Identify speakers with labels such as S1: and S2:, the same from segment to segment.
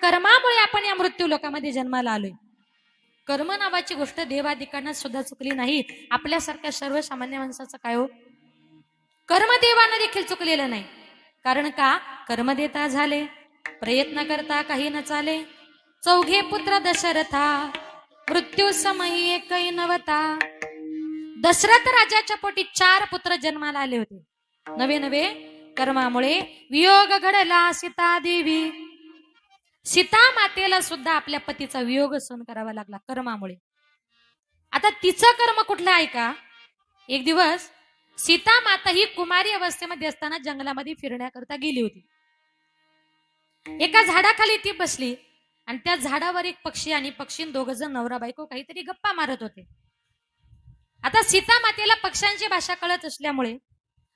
S1: कर्मामुळे आपण या मृत्यू लोकामध्ये जन्माला आलोय. कर्म नावाची गोष्ट देवादिकांना सुद्धा चुकली नाही. आपल्यासारख्या सर्वसामान्य माणसाचं काय हो? कर्मदेवानं देखील चुकलेलं नाही. कारण का? कर्म देता झाले, प्रयत्न करता काही न चाले. चौघे पुत्र दशरथा, मृत्यू समयी एकही नवता. दशरथ राजाच्या पोटी 4 पुत्र जन्माला आले होते. नवे नवे कर्मामुळे वियोग घडला सीता देवी. सीता मातेला सुद्धा आपल्या पतीचा वियोग सहन करावा लागला कर्मामुळे. आता तिचं कर्म कुठलं आहे का? एक दिवस सीता माता ही कुमारी अवस्थेमध्ये असताना जंगलामध्ये फिरण्याकरता गेली होती. एका झाडाखाली ती बसली आणि त्या झाडावर एक पक्षी आणि पक्षीन दोघ जण नवरा बायको काहीतरी गप्पा मारत होते. आता सीता मातेला पक्ष्यांची भाषा कळत असल्यामुळे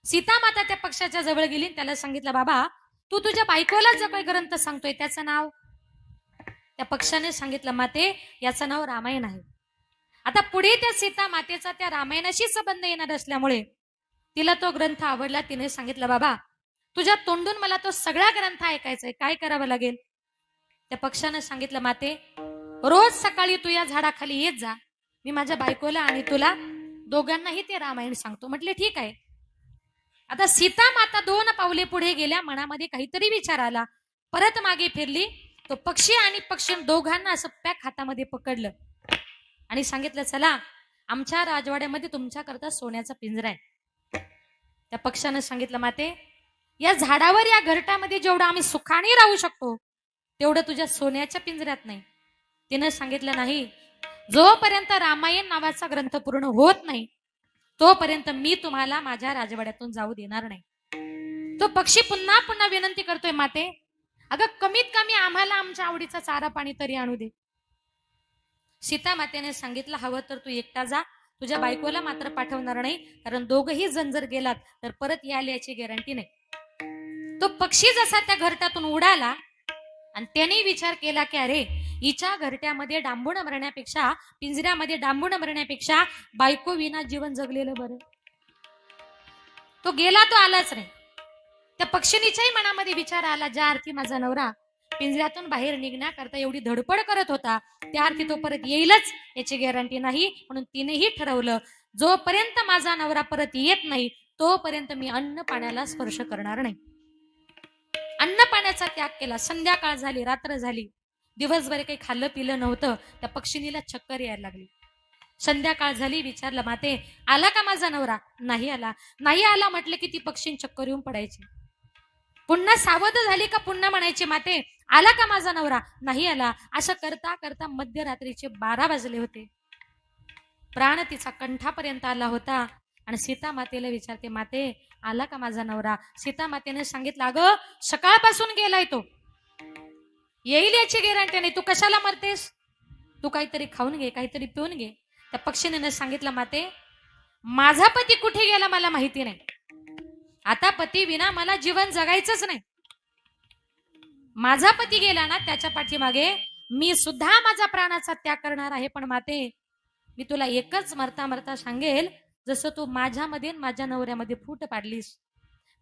S1: सीता माता त्या पक्षाच्या जवळ गेली. त्याला सांगितलं, बाबा तू तुझ्या बायकोला जो काही ग्रंथ सांगतोय त्याचं नाव? त्या पक्षाने सांगितलं, माते याचं नाव रामायण आहे. आता पुढे त्या सीता मातेचा त्या रामायणाशी संबंध येणार असल्यामुळे तिला तो ग्रंथ आवडला. तिने सांगितलं, बाबा तुझ्या तोंडून मला तो सगळा ग्रंथ ऐकायचा आहे, काय करावं लागेल? त्या पक्षाने सांगितलं, माते रोज सकाळी तू या झाडाखाली येत जा, मी माझ्या बायकोला आणि तुला दोघांनाही ते रामायण सांगतो. म्हटले ठीक आहे. आता सीता माता 2 पावले पुढे गेल्या. मनामध्ये काहीतरी विचार आला. परत मागे फिरली. तो पक्षी आणि पक्षी दोघांना असं पॅक हातामध्ये पकडलं आणि सांगितलं, चला आमच्या राजवाड्यामध्ये तुमच्याकरता सोन्याचा पिंजरा आहे. त्या पक्षानं सांगितलं, माते या झाडावर या घरटामध्ये जेवढं आम्ही सुखाने राहू शकतो तेवढं तुझ्या सोन्याच्या पिंजऱ्यात नाही. तिनं सांगितलं, नाही, जोपर्यंत रामायण नावाचा ग्रंथ पूर्ण होत नाही तोपर्यंत मी तुम्हाला माझ्या राजवाड्यातून जाऊ देणार नाही. तो पक्षी पुन्हा पुन्हा विनंती करतोय, माते अगं कमीत कमी आम्हाला आमच्या आवडीचा चारा पाणी तरी आणू दे. सीता मातेने सांगितलं, हवं तर तू एकटा जा, तुझ्या बायकोला मात्र पाठवणार नाही, कारण दोघही जण जर गेलात तर परत यायला याची गॅरंटी नाही. तो पक्षी जसा त्या घरट्यातून उडाला आणि त्याने विचार केला की अरे हिच्या घरट्यामध्ये डांबून मरण्यापेक्षा, पिंजऱ्यामध्ये डांबून मरण्यापेक्षा बायको विना जीवन जगलेलं बरं. तो गेला, तो आलाच नाही. त्या पक्षिणीच्याही मनामध्ये विचार आला, ज्या अर्थी माझा नवरा पिंजऱ्यातून बाहेर निघण्याकरता एवढी धडपड करत होता त्या अर्थी तो परत येईलच याची गॅरंटी नाही. म्हणून तिनेही ठरवलं, जोपर्यंत माझा नवरा परत येत नाही तोपर्यंत मी अन्न पाण्याला स्पर्श करणार नाही. अन्न पाण्याचा त्याग केला. संध्याकाळ झाली, रात्र झाली, दिवसभर काही खाल्लं पिलं नव्हतं. त्या पक्षिणीला चक्कर यायला लागली. संध्याकाळ झाली. विचारलं, माते आला का माझा नवरा? नाही आला. नाही आला म्हटलं की ती पक्षीण चक्कर येऊन पडायची. पुन्हा सावध झाली का पुन्हा म्हणायचे, माते आला का माझा नवरा? नाही आला. असं करता करता मध्यरात्रीचे 12 वाजले होते. प्राण तिचा कंठापर्यंत आला होता आणि सीता मातेला विचारते, माते आला का माझा नवरा? सीता मातेने सांगितलं, अगं सकाळपासून गेलाय तो, येईल याची गॅरंटी नाही, तू कशाला मरतेस? तू काहीतरी खाऊन घे, काहीतरी पिऊन घे. त्या पक्षीने सांगितलं, माते माझा पती कुठे गेला मला माहिती नाही. आता पती विना मला जीवन जगायचंच नाही. माझा पती गेला ना त्याच्या पाठीमागे मी सुद्धा माझा प्राणाचा त्याग करणार आहे. पण माते मी तुला एकच मरता मरता सांगेल, जसं तू माझ्यामध्ये माझ्या नवऱ्यामध्ये फूट पाडलीस,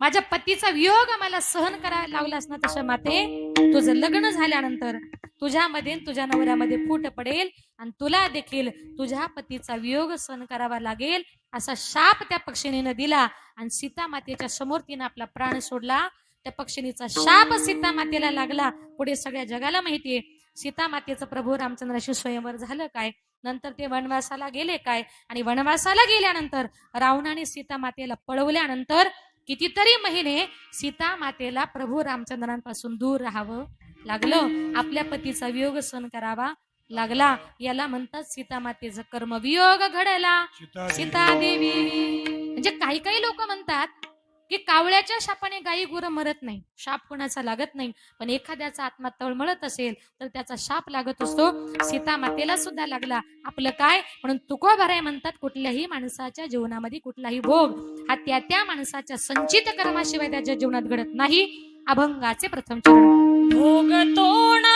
S1: माझ्या पतीचा वियोग मला सहन करायला लावलास ना, तसं माते तुझं लग्न झाल्यानंतर तुझ्यामध्ये तुझ्या नवऱ्यामध्ये फूट पडेल आणि तुला देखील तुझ्या पतीचा वियोग सहन करावा लागेल. असा शाप त्या पक्षिणीनं दिला आणि सीता मातेच्या समोर तिनं आपला प्राण सोडला. त्या पक्षिणीचा शाप सीता मातेला लागला. पुढे सगळ्या जगाला माहितीये सीता मातेचं प्रभू रामचंद्राशी स्वयंवर झालं काय, नंतर ते वनवासाला गेले काय, आणि वनवासाला गेल्यानंतर रावणाने सीता मातेला पळवल्यानंतर कितीतरी महिने सीता मातेला प्रभू रामचंद्रांपासून दूर राहावं लागलं, आपल्या पतीचा वियोग सहन करावा लागला. याला म्हणतात सीता मातेचं कर्म वियोग घडला सीता देवी. म्हणजे काही काही लोक म्हणतात की कावळ्याच्या शापाने गायी गुरं मरत नाही, शाप कोणाचा लागत नाही, पण एखाद्याचा आत्मा तळमळत असेल तर त्याचा शाप लागत असतो. सीता मातेला सुद्धा लागला. आपलं काय? म्हणून तुकोबाराय म्हणतात, कुठल्याही माणसाच्या जीवनामध्ये कुठलाही भोग हा त्या माणसाच्या संचित कर्माशिवाय त्याच्या जीवनात घडत नाही. अभंगाचे प्रथम चरण.
S2: भोग तोण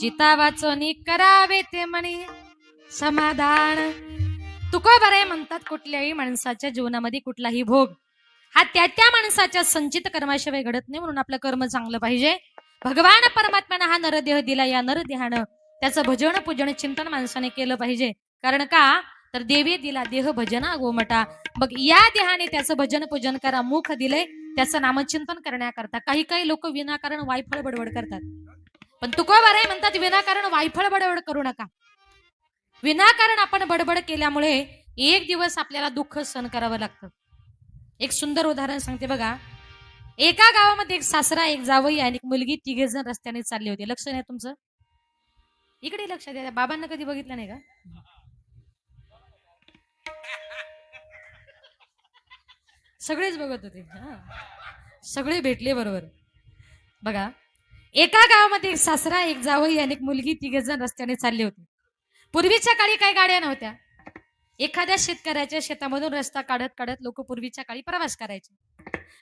S1: संचिता वाचोनी करावे ते म्हणे समाधान. तुकोबाराय म्हणतात कुठल्याही माणसाच्या जीवनामध्ये कुठलाही भोग हा त्या माणसाच्या संचित कर्माशिवाय घडत नाही. म्हणून आपलं कर्म चांगलं पाहिजे. भगवान परमात्म्यानं हा नरदेह दिला. या नरदेहानं त्याचं भजन पूजन चिंतन माणसाने केलं पाहिजे. कारण का तर देवी दिला देह भजना गोमटा. मग या देहाने त्याचं भजन पूजन करा. मुख दिलंय त्याचं नामचिंतन करण्याकरता. काही काही लोक विनाकारण वायफळ बडबड करतात. पण तुकोबाराय म्हणतात विनाकारण वायफळ बडबड करू नका. विनाकारण आपण बडबड केल्यामुळे एक दिवस आपल्याला दुःख सहन करावं लागतं. एक सुंदर उदाहरण सांगते बघा. एका गावामध्ये एक सासरा एक जावई आणि एक मुलगी तिघे जण रस्त्याने चालले होते. लक्ष नाही तुमचं इकडे लक्ष द्या. बाबांना कधी बघितलं नाही का? सगळेच बघत होते. सगळे भेटले बरोबर. बघा एका गावामध्ये एक सासरा एक जावई आणि एक मुलगी तिघे जण रस्त्याने चालले होते. पूर्वीच्या काळी काही गाड्या नव्हत्या. एखाद्या शेतकऱ्याच्या शेतामधून रस्ता काढत काढत लोक पूर्वीच्या काळी प्रवास करायचे.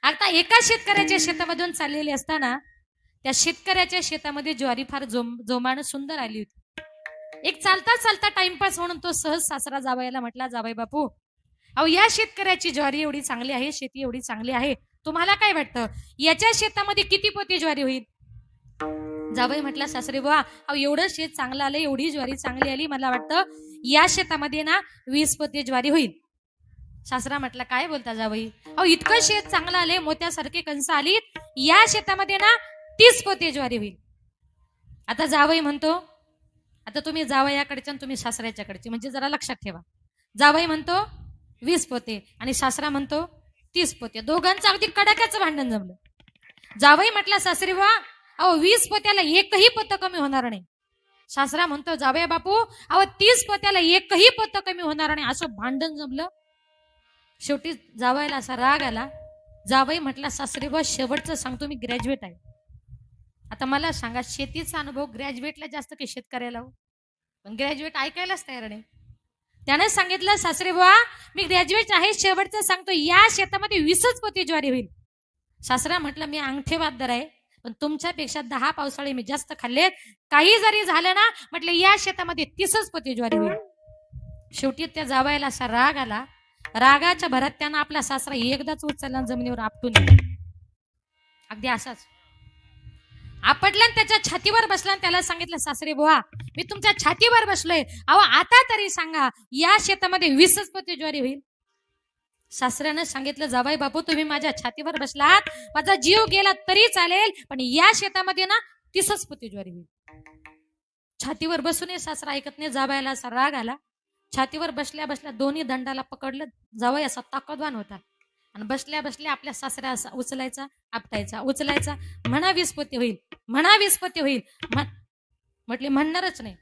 S1: आता एका शेतकऱ्याच्या शेतामधून चाललेले असताना त्या शेतकऱ्याच्या शेतामध्ये ज्वारी फार जोमानं सुंदर आली होती. एक चालता चालता टाइमपास म्हणून तो सहज सासरा जावयाला म्हटला, जावई बापू अहो या शेतकऱ्याची ज्वारी एवढी चांगली आहे, शेती एवढी चांगली आहे, तुम्हाला काय वाटतं याच्या शेतामध्ये किती पोती ज्वारी होईल? जावई म्हटला, सासरे बुवा अहो एवढं शेत चांगलं आलं, एवढी ज्वारी चांगली आली, मला वाटतं या शेतामध्ये ना 20 पोती ज्वारी होईल. सासरा म्हटला, काय बोलता जावई, अहो इतकं शेत चांगलं आले, मोत्यासारखे कंस आली, या शेतामध्ये ना 30 पोती ज्वारी होईल. आता जावई म्हणतो, आता तुम्ही जावयाकडचे आणि तुम्ही सासऱ्याच्याकडचे म्हणजे जरा लक्षात ठेवा. जावई म्हणतो 20 पोते आणि सासरा म्हणतो 30 पोते. दोघांचं अगदी कडाक्याचं भांडण जमलं. जावई म्हटला, सासरे बुवा अहो 20 पोत्याला एकही पोतं कमी होणार नाही. सासरा म्हणतो, जावई बापू अहो 30 पोत्याला एकही पोतं कमी होणार नाही. असं भांडण जमलं. शेवटी जावयाला असा राग आला. जावई म्हटला, सासरे बुवा शेवटचं सांगतो, मी ग्रॅज्युएट आहे. आता मला सांगा शेतीचा अनुभव ग्रॅज्युएटला जास्त की शेतकऱ्याला हो? पण ग्रॅज्युएट ऐकायलाच तयार नाही. त्याने सांगितलं, सासरे बुवा मी ग्रॅज्युएट आहे, शेवटचं सांगतो या शेतामध्ये 20च पोती ज्वारी होईल. सासरा म्हटलं, मी अंगठेबाददार आहे, पण तुमच्यापेक्षा 10 पावसाळे मी जास्त खाल्लेत, काही जरी झालं ना म्हटलं या शेतामध्ये 30च पोती ज्वारी होईल. शेवटी त्या जावयाला असा राग आला. रागाच्या भरात त्यानं आपला सासरा एकदाच उचलला, जमिनीवर आपटून अगदी असाच आपटला, त्याच्या छातीवर बसला. त्याला सांगितलं, सासरे बुवा मी तुमच्या छातीवर बसलोय, अहो आता तरी सांगा या शेतामध्ये 20च पोती ज्वारी होईल. सासऱ्यानं सांगितलं, जावई बापू तुम्ही माझ्या छातीवर बसलात, माझा जीव गेला तरी चालेल, पण या शेतामध्ये ना 30च पोती ज्वारी होईल. छातीवर बसून सासरा ऐकत नाही. जावयाला असा राग आला. छातीवर बसल्या बसल्या दोन्ही दंडाला पकडलं. जावई असा ताकदवान होता आणि बसल्या बसल्या आपल्या सासऱ्या असा उचलायचा आपटायचा, उचलायचा, म्हणा 20 पोती होईल, म्हणा 20 पोती होईल. म्हटले म्हणणारच नाही.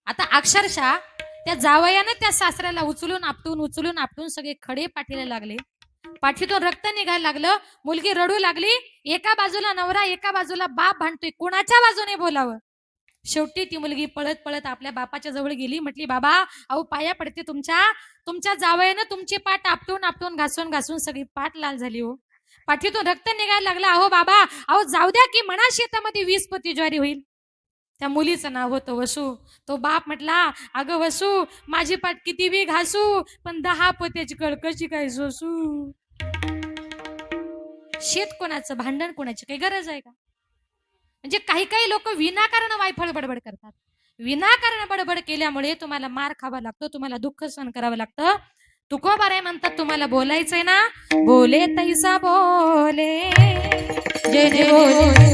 S1: आता अक्षरशः त्या जावयानं त्या सासऱ्याला उचलून आपटून सगळे खडे पाठीला लागले. पाठीतून रक्त निघायला लागलं. मुलगी रडू लागली. एका बाजूला नवरा, एका बाजूला बाप भांडतोय, कोणाच्या बाजूने बोलावं. शेवटी ती मुलगी पळत पळत आपल्या बापाच्या जवळ गेली. म्हटली, बाबा अहो पाया पडते तुमच्या जावयानं तुमची पाठ आपटून घासून सगळी पाठ लाल झाली हो, पाठीतून रक्त निघायला लागला. अहो बाबा अहो जाऊ द्या की, म्हणा शेतामध्ये 20 पोती ज्वारी होईल. त्या मुलीचं नाव होतं वसू. तो बाप म्हटला, अगं वसू माझी पाठ किती बी घासू, पण 10 पोत्याची कळ कशी काय सोसू. शेत कोणाचं, भांडण कोणाची काही गरज आहे का? म्हणजे काही काही लोक विनाकारण वायफळ बडबड करतात. विनाकारण बडबड केल्यामुळे तुम्हाला मार खावा लागतो, तुम्हाला दुःख सहन करावं लागतं. तुकोबाराय म्हणतात, तुम्हाला बोलायचंय ना, बोले तैसा बोले, जेने बोले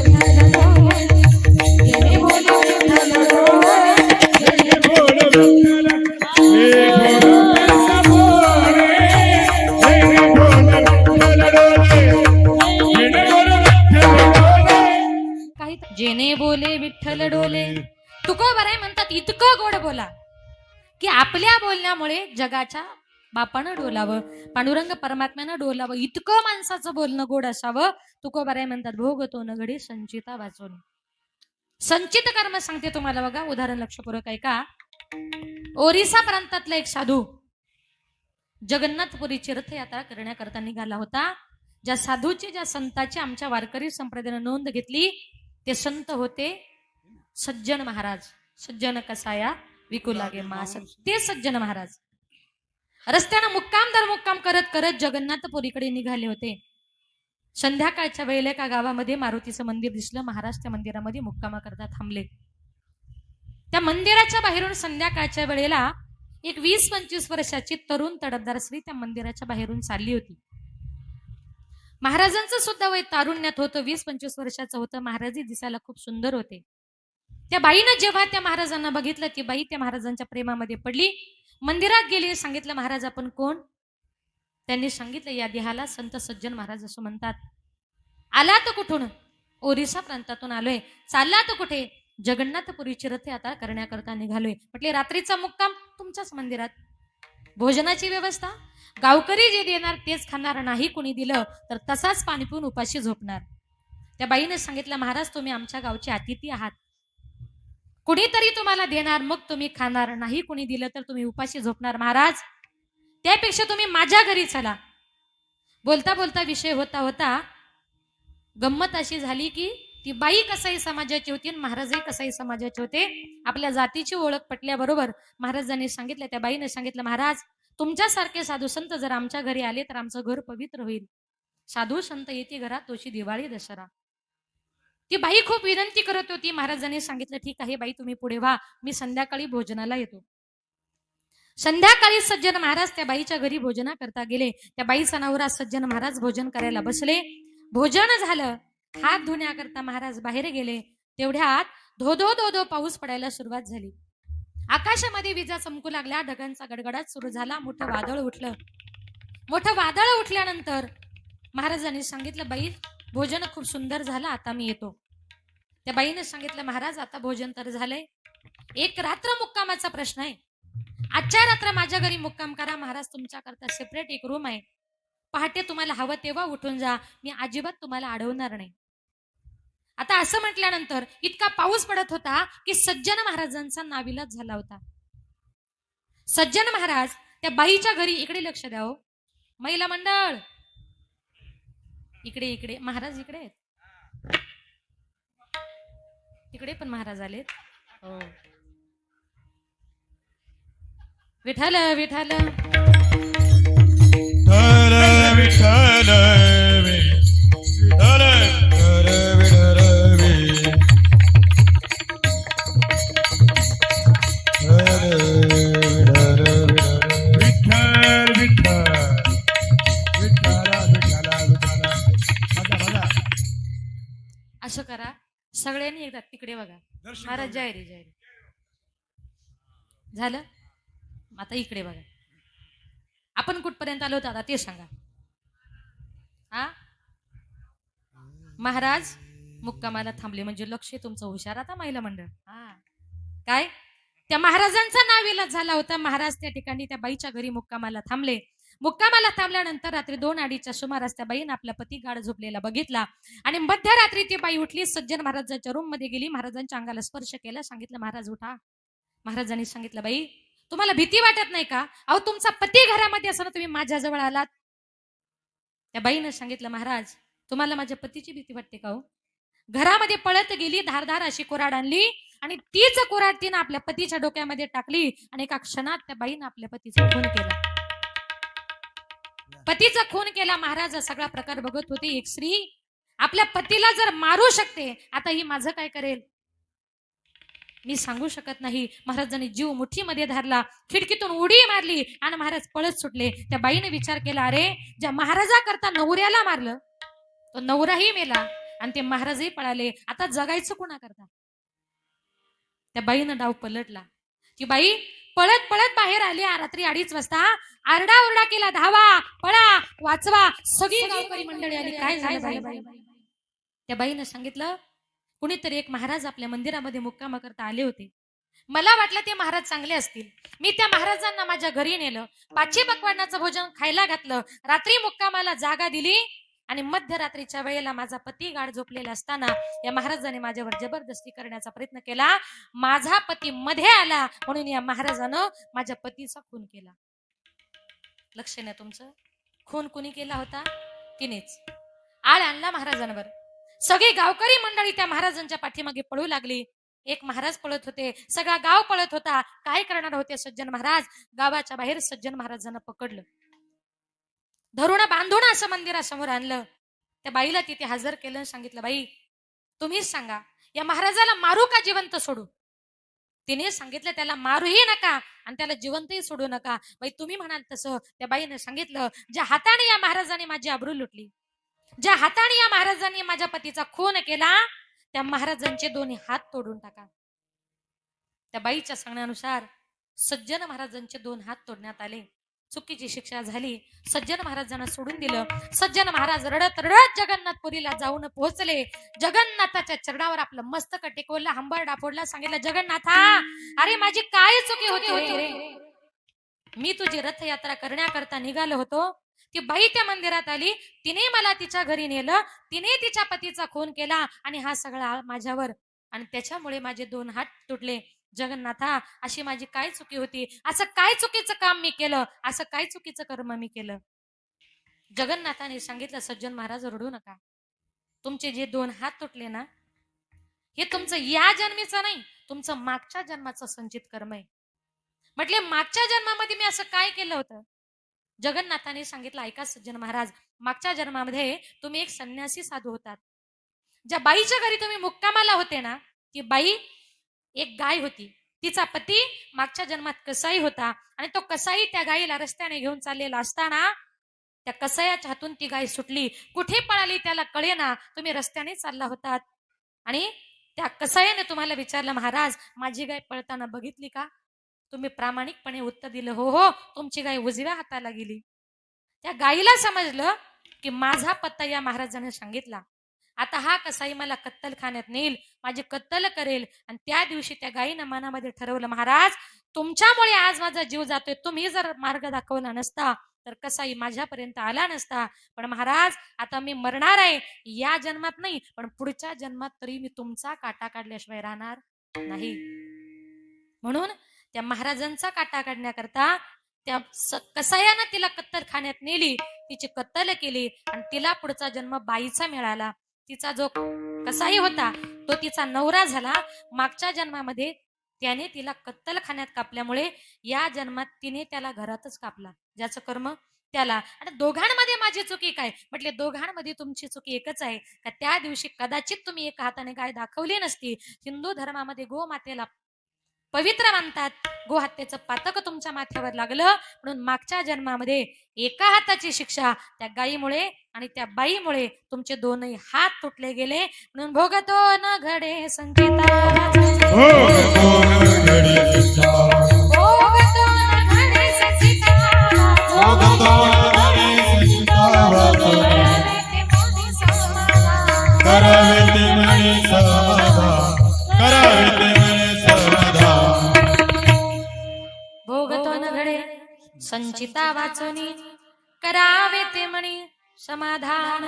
S1: जेने बोले विठ्ठल डोले. तुकोबाराय म्हणतात, इतकं गोड बोला की आपल्या बोलण्यामुळे जगाच्या बापानं डोलावं, पांडुरंग परमात्म्यानं डोलावं, इतकं माणसाचं बोलणं गोड असावं. तुकोबाराय म्हणतात, भोग तो न घडी संचिता वाचवणे. संचित कर्म सांगते तुम्हाला बघा. उदाहरण लक्षपूर्वक ऐका. ओरिसा प्रांतातला एक साधू जगन्नाथपुरीची रथयात्रा करण्याकरता निघाला होता. ज्या साधूची, ज्या संताची आमच्या वारकरी संप्रदायाने नोंद घेतली ते संत होते सज्जन महाराज, सज्जन कसाया विकू लागे मास, ते सज्जन महाराज रस्त्यानं मुक्काम दर मुक्काम करत करत जगन्नाथपुरीकडे निघाले होते. संध्याकाळच्या वेळेला एका गावामध्ये मारुतीचं मंदिर दिसलं. महाराज त्या मंदिरामध्ये मुक्कामा करता थांबले. त्या मंदिराच्या बाहेरून संध्याकाळच्या वेळेला एक 20-25 वर्षाची तरुण तडफदार स्त्री त्या मंदिराच्या बाहेरून चालली होती. महाराजांचं सुद्धा वय तारुण्यात होतं, 20-25 वर्षाचं होतं. महाराजही दिसायला खूप सुंदर होते. त्या बाईनं जेव्हा त्या महाराजांना बघितलं, ती बाई त्या महाराजांच्या प्रेमामध्ये पडली. मंदिरात गेली, सांगितलं महाराज आपण कोण? त्यांनी सांगितलं या देहाला संत सज्जन महाराज असं म्हणतात. आला तर कुठून? ओरिसा प्रांतातून आलोय. चालला तर कुठे? जगन्नाथपुरीची रथयात्रा करण्याकरता निघालोय. म्हटले रात्रीचा मुक्काम तुमच्याच मंदिरात, भोजनाची व्यवस्था गावकरी जे देणार तेच खाणार, नाही कुणी दिलं तर तसाच पाणी पिऊन उपाशी झोपणार. त्या बाईने सांगितलं महाराज तुम्ही आमच्या गावचे अतिथी आहात, कुणीतरी तुम्हाला देणार मग तुम्ही खाणार, नाही कुणी दिलं तर तुम्ही उपाशी झोपणार. महाराज त्यापेक्षा तुम्ही माझ्या घरी चला. बोलता बोलता विषय होता होता गंमत अशी झाली की ती बाई कसाई समाजाची होती आणि महाराजही कसाई समाजाचे होते. आपल्या जातीची ओळख पटल्याबरोबर महाराजांनी सांगितलं, त्या बाईने सांगितलं महाराज तुमच्यासारखे साधू संत जर आमच्या घरी आले तर आमचं घर पवित्र होईल. साधू संत येते घरात तोशी दिवाळी दसरा. ती बाई खूप विनंती करत होती. महाराजांनी सांगितलं ठीक आहे बाई तुम्ही पुढे व्हा, मी संध्याकाळी भोजनाला येतो. संध्याकाळी सज्जन महाराज त्या बाईच्या घरी भोजना करता गेले. त्या बाईचा नवरा सज्जन महाराज भोजन करायला बसले. भोजन झालं, हात धुण्याकरता महाराज बाहेर गेले. तेवढ्यात धो धो धो धो पाऊस पडायला सुरुवात झाली. आकाशामध्ये विजा चमकू लागल्या, ढगांचा गडगडाट सुरू झाला. मोठं वादळ उठलं. मोठं वादळ उठल्यानंतर महाराजांनी सांगितलं बाई भोजन खूप सुंदर झालं, आता मी येतो. त्या बाईने सांगितलं महाराज आता भोजन तर झालंय, एक रात्र मुक्कामाचा प्रश्न आहे. आजच्या रात्र माझ्या घरी मुक्काम करा. महाराज तुमच्याकरता सेपरेट एक रूम आहे, पहाटे तुम्हाला हवं तेव्हा उठून जा, मी अजिबात तुम्हाला अडवणार नाही. आता असं म्हटल्यानंतर इतका पाऊस पडत होता की सज्जन महाराजांचा नाविलाज झाला होता. सज्जन महाराज त्या बाईच्या घरी, इकडे लक्ष द्या हो महिला मंडळ, इकडे इकडे महाराज इकडे आहेत, तिकडे पण महाराज आलेत. हो विठ्ठल विठ्ठल विठ्ठल असं करा सगळ्यांनी एकदा तिकडे बघा. महाराज जय रे जय रे झालं. आता इकडे बघा. आपण कुठपर्यंत आलो होतो आता ते सांगा. हा महाराज मुक्कामाला थांबले म्हणजे लक्ष तुमचं हुशार आता महिला मंडळ. हा काय त्या महाराजांचा नाविलाज झाला होता. महाराज त्या ठिकाणी त्या बाईच्या घरी मुक्कामाला थांबले. मुक्कामाला थांबल्यानंतर रात्री 2-2:30च्या सुमारास त्या बाईनं आपला पती गाढ झोपलेला बघितला आणि मध्यरात्री ती बाई उठली, सज्जन महाराजांच्या रूम मध्ये गेली, महाराजांच्या अंगाला स्पर्श केला, सांगितलं महाराज उठा. महाराजांनी सांगितलं बाई तुम्हाला भीती वाटत नाही का? अहो तुमचा पती घरामध्ये असताना तुम्ही माझ्याजवळ आलात. त्या बाईनं सांगितलं महाराज तुम्हाला माझ्या पतीची भीती वाटते का? हो घरामध्ये पळत गेली, धारधार अशी कुऱ्हाड आणली आणि तीच कुऱ्हाड तिनं आपल्या पतीच्या डोक्यामध्ये टाकली आणि एका क्षणात त्या बाईनं आपल्या पतीचा खून केला. पतीचा खून केला. महाराज सगळा प्रकार बघत होते. एक स्त्री आपल्या पतीला जर मारू शकते, आता ही माझं काय करेल मी सांगू शकत नाही. महाराजांनी जीव मुठीमध्ये धरला, खिडकीतून उडी मारली आणि महाराज पळत सुटले. त्या बाईने विचार केला अरे ज्या महाराजा करता नवऱ्याला मारलं तो नवराही मेला आणि ते महाराजही पळाले, आता जगायचं कोणा करता? त्या बाईनं डाव पलटला. ती बाई पळत पळत बाहेर आली. रात्री 2:30 वाजता आरडाओरडा केला, धावा पळा वाचवा. सगळी गावकरी मंडळी आली. काय झालं बाई? त्या बाईनं सांगितलं कुणीतरी एक महाराज आपल्या मंदिरामध्ये मुक्काम करता आले होते, मला वाटलं ते महाराज चांगले असतील, मी त्या महाराजांना माझ्या घरी नेलं, पाची पक्वान्नाचं भोजन खायला घातलं, रात्री मुक्कामाला जागा दिली आणि मध्यरात्रीच्या वेळेला माझा पती गाढ झोपलेला असताना या महाराजाने माझ्यावर जबरदस्ती करण्याचा प्रयत्न केला. माझा पती मध्ये आला म्हणून या महाराजानं माझ्या पतीचा खून केला. लक्ष नाही तुमचं? खून कुणी केला होता? तिनेच. आळ आणला महाराजांवर. सगळी गावकरी मंडळी त्या महाराजांच्या पाठीमागे पळू लागली. एक महाराज पळत होते, सगळा गाव पळत होता. काय करणार होते सज्जन महाराज? गावाच्या बाहेर सज्जन महाराजांना पकडलं, धरून बांधून असं मंदिरासमोर आणलं. त्या बाईला तिथे हजर केलं, सांगितलं, बाई तुम्हीच सांगा, या महाराजाला मारू का जिवंत सोडू? तिने सांगितलं, त्याला मारूही नका आणि त्याला जिवंतही सोडू नका. बाई तुम्ही म्हणाल तसं. त्या बाईने सांगितलं, ज्या हाताने या महाराजाने माझी आबरू लुटली, ज्या हाताने या महाराजांनी माझ्या पतीचा खून केला, त्या महाराजांचे दोन्ही हात तोडून टाका. त्या बाईच्या सांगण्यानुसार सज्जन महाराजांचे 2 हात तोडण्यात आले. चुकीची शिक्षा झाली. सज्जन महाराजांना सोडून दिलं. सज्जन महाराज रडत रडत जगन्नाथपुरीला जाऊन पोहोचले. जगन्नाथाच्या चरणावर आपलं मस्तक टेकवलं, हंबरडा फोडला, सांगितलं, जगन्नाथा, अरे माझी काय चुकी होती रे? मी तुझी रथयात्रा करण्याकरता निघालो होतो. ती बाई त्या मंदिरात आली, तिने मला तिच्या घरी नेलं, तिने तिच्या पतीचा खून केला आणि हा सगळा माझ्यावर, आणि त्याच्यामुळे माझे 2 हात तुटले. जगन्नाथा, अशी माझी काय चुकी होती? असं काय चुकीचं काम मी केलं? असं काय चुकीचं कर्म मी केलं? जगन्नाथाने सांगितलं, सज्जन महाराज रडू नका. तुमचे जे 2 हात तुटले ना, हे तुमचं या जन्मीचं नाही, तुमचं मागच्या जन्माचं संचित कर्म आहे. म्हटले, मागच्या जन्मामध्ये मी असं काय केलं होतं? जगन्नाथाने सांगितलं, ऐका सज्जन महाराज, मागच्या जन्मामध्ये तुम्ही एक संन्यासी साधू होतात. ज्या बाईच्या घरी तुम्ही मुक्कामाला होते ना, ती बाई एक गाय होती. तिचा पती मागच्या जन्मात कसाई होता आणि तो कसाई त्या गायीला रस्त्याने घेऊन चाललेला असताना त्या कसायाच्या हातून ती गाय सुटली. कुठे पळाली त्याला कळेना. तुम्ही रस्त्याने चालला होतात आणि त्या कसायाने तुम्हाला विचारलं, महाराज माझी गाय पळताना बघितली का? तुम्ही प्रामाणिकपणे उत्तर दिलं, हो हो, तुमची गाय उजव्या हाताला गेली. त्या गायीला समजलं की माझा पत्ता या महाराजांनी सांगितला. आता हा कसाई मला कत्तलखान्यात नेईल, माझी कत्तल करेल. आणि त्या दिवशी त्या गायीनं मनामध्ये ठरवलं, महाराज तुमच्यामुळे आज माझा जीव जातोय. तुम्ही जर मार्ग दाखवला नसता तर कसाई माझ्यापर्यंत आला नसता. पण महाराज आता मी मरणार आहे, या जन्मात नाही पण पुढच्या जन्मात तरी मी तुमचा काटा काढल्याशिवाय राहणार नाही. म्हणून त्या महाराजांचा काटा काढण्याकरता त्या कसायानं तिला कत्तलखान्यात नेली, तिची कत्तल केली आणि तिला पुढचा जन्म बाईचा मिळाला. तिचा जो कसाई होता तो तिचा नवरा झाला. मागच्या जन्मामध्ये त्याने तिला कत्तलखान्यात कापल्यामुळे या जन्मात तिने त्याला घरातच कापला. ज्याचं कर्म त्याला. आणि दोघांमध्ये माझी चुकी काय? म्हटले, दोघांमध्ये तुमची चुकी एकच आहे का त्या दिवशी कदाचित तुम्ही एका हाताने गाय दाखवली नसती. हिंदू धर्मामध्ये गोमातेला पवित्र मानतात. गोहत्येचं पातक तुमच्या माथ्यावर लागलं म्हणून मागच्या जन्मामध्ये एका हाताची शिक्षा त्या गायीमुळे आणि त्या बाईमुळे तुमचे 2ही हात तुटले गेले. म्हणून भोगतो न घडे संचिता, भोगतो न घडे संचिता, करावे ते मनी समाधान, करावे ते भोगतो न घडे संचिता वाचनी, करावे ते म्हणी समाधान.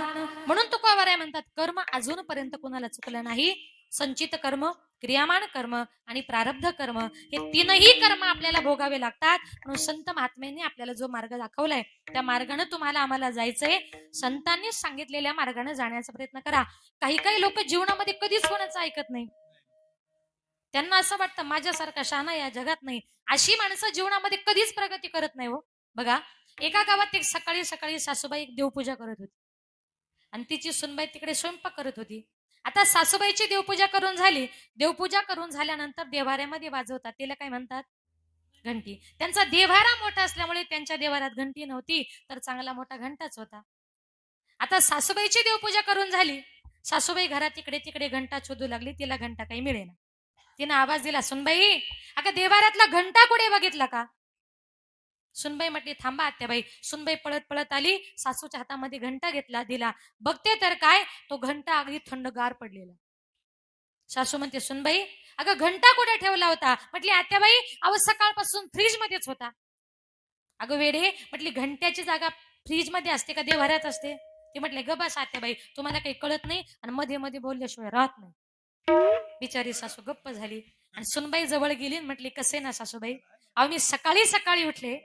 S1: म्हणून तुकोबाराय म्हणतात, कर्म अजूनपर्यंत कोणाला चुकलं नाही. संचित कर्म, क्रियामान कर्म आणि प्रारब्ध कर्म हे 3ही कर्म आपल्याला भोगावे लागतात. म्हणून संत महात्म्यांनी आपल्याला जो मार्ग दाखवलाय त्या मार्गाने तुम्हाला आम्हाला जायचंय. संतांनी सांगितलेल्या मार्गाने जाण्याचा प्रयत्न करा. काही काही लोक जीवनामध्ये कधीच कोणाचं ऐकत नाही. त्यांना असं वाटतं माझ्यासारखा शहाणा या जगात नाही. अशी माणसं जीवनामध्ये कधीच प्रगती करत नाही. हो बघा, एका गावात एक सकाळी सकाळी सासूबाई देवपूजा करत होती आणि तिची सुनबाई तिकडे स्वयंपाक करत होती. आता सासूबाईची देवपूजा करून झाली. देवपूजा करून झाल्यानंतर देव्हाऱ्यामध्ये वाजवतात, त्याला काय म्हणतात? घंटी. त्यांचा देव्हारा मोठा असल्यामुळे त्यांच्या देव्हाऱ्यात घंटी नव्हती तर चांगला मोठा घंटाच होता. आता सासूबाईची देवपूजा करून झाली. सासूबाई घरात इकडे तिकडे घंटा शोधू लागली. तिला घंटा काही मिळेना. तिने आवाज दिला, सुनबाई अगं देवाऱ्यातला घंटा कुठे बघितला का? सुनबाई म्हटली, थांबा आत्याबाई. सुनबाई पळत पळत आली, सासूच्या हातामध्ये घंटा घेतला, दिला. बघते तर काय, तो घंटा अगदी थंडगार पडलेला. सासू म्हणते, सुनबाई अगं घंटा कुठे ठेवला होता? म्हटली, आत्याबाई अहो सकाळपासून फ्रीज मध्येच होता. अगं वेडे, म्हटली घंट्याची जागा फ्रीज मध्ये असते का देवाऱ्यात असते? ते म्हटले, ग बस आत्याबाई, तुम्हाला काही कळत नाही आणि मध्ये मध्ये बोलल्याशिवाय राहत नाही. बिचारी सासू गप्प झाली आणि सुनबाई जवळ गेली. म्हटली, कसे ना सासूबाई, अहो मी सकाळी सकाळी उठले,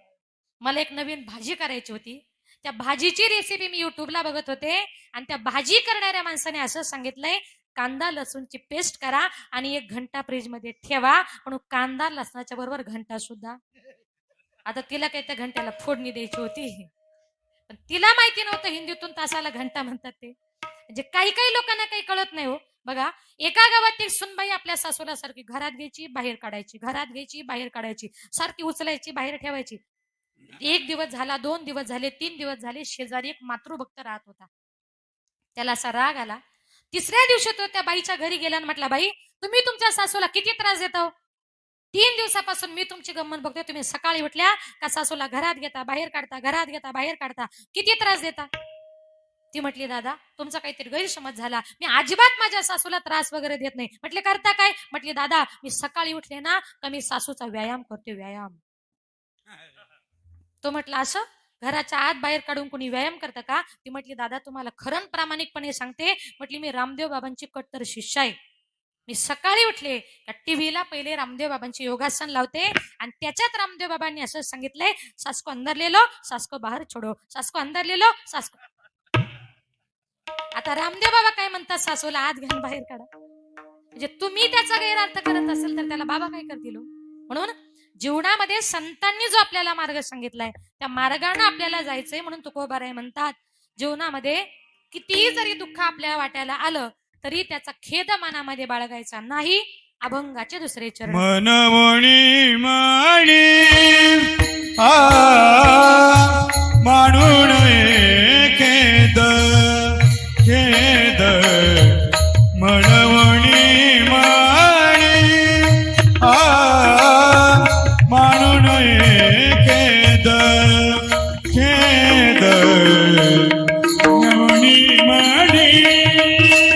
S1: मला एक नवीन भाजी करायची होती. त्या भाजीची रेसिपी मी युट्यूबला बघत होते आणि त्या भाजी करणाऱ्या माणसाने असं सांगितलंय, कांदा लसूणची पेस्ट करा आणि 1 घंटा फ्रीज मध्ये ठेवा. म्हणून कांदा लसणाच्या बरोबर घंटा सुद्धा. आता तिला काही त्या घंट्याला फोडणी द्यायची होती, पण तिला माहिती नव्हतं हिंदीतून तासाला घंटा म्हणतात ते. म्हणजे काही काही लोकांना काही कळत नाही हो. बघा, एका गावात एक सुनबाई आपल्या सासूला सारखी घरात घ्यायची, बाहेर काढायची, घरात घ्यायची, बाहेर काढायची, सारखी उचलायची, बाहेर ठेवायची. 1 दिवस झाला, 2 दिवस झाले, 3 दिवस झाले. शेजारी एक मातृभक्त राहत होता. त्याला असा राग आला. 3ऱ्या दिवशी तो त्या बाईच्या घरी गेला आणि म्हटला, बाई तुम्ही तुमच्या सासूला किती त्रास देता? 3 दिवसापासून मी तुमची गंमत बघतोय. तुम्ही सकाळी उठल्या का सासूला घरात घेता, बाहेर काढता, घरात घेता, बाहेर काढता, किती त्रास देता? ती म्हटली, दादा तुमचा काहीतरी गैरसमज झाला. मी अजिबात माझ्या सासूला त्रास वगैरे देत नाही. म्हटले, करता काय? म्हटले, दादा मी सकाळी उठले ना का मी सासूचा व्यायाम करते, व्यायाम. तो म्हटला, असं घराच्या आत बाहेर काढून कोणी व्यायाम करतं का? ती म्हटली, दादा तुम्हाला खरं प्रामाणिकपणे सांगते, म्हटली मी रामदेव बाबांची कट्टर शिष्य आहे. मी सकाळी उठले का टीव्हीला पहिले रामदेव बाबांचे योगासन लावते आणि त्याच्यात रामदेव बाबांनी असं सांगितलंय, सासको अंदर ले लो, सासको बाहेर छोडो, सासको अंदर ले लो, सासको. आता रामदेव बाबा काय म्हणतात, सासूला आत घालून बाहेर काढा. म्हणजे तुम्ही त्याचा गैरअर्थ करत असेल तर त्याला बाबा काय करतील? म्हणून जीवनामध्ये संतांनी जो आपल्याला मार्ग सांगितलाय त्या मार्गाने आपल्याला जायचंय. म्हणून तुकोबाराय म्हणतात, जीवनामध्ये कितीही जरी दुःख आपल्या वाट्याला आलं तरी त्याचा खेद मनामध्ये बाळगायचा नाही. अभंगाचे 2रे चरण.
S2: मनमणी माणी म्हणून खेद खेद मनमणी माणी म्हणून खेद खेद मनमणी माणी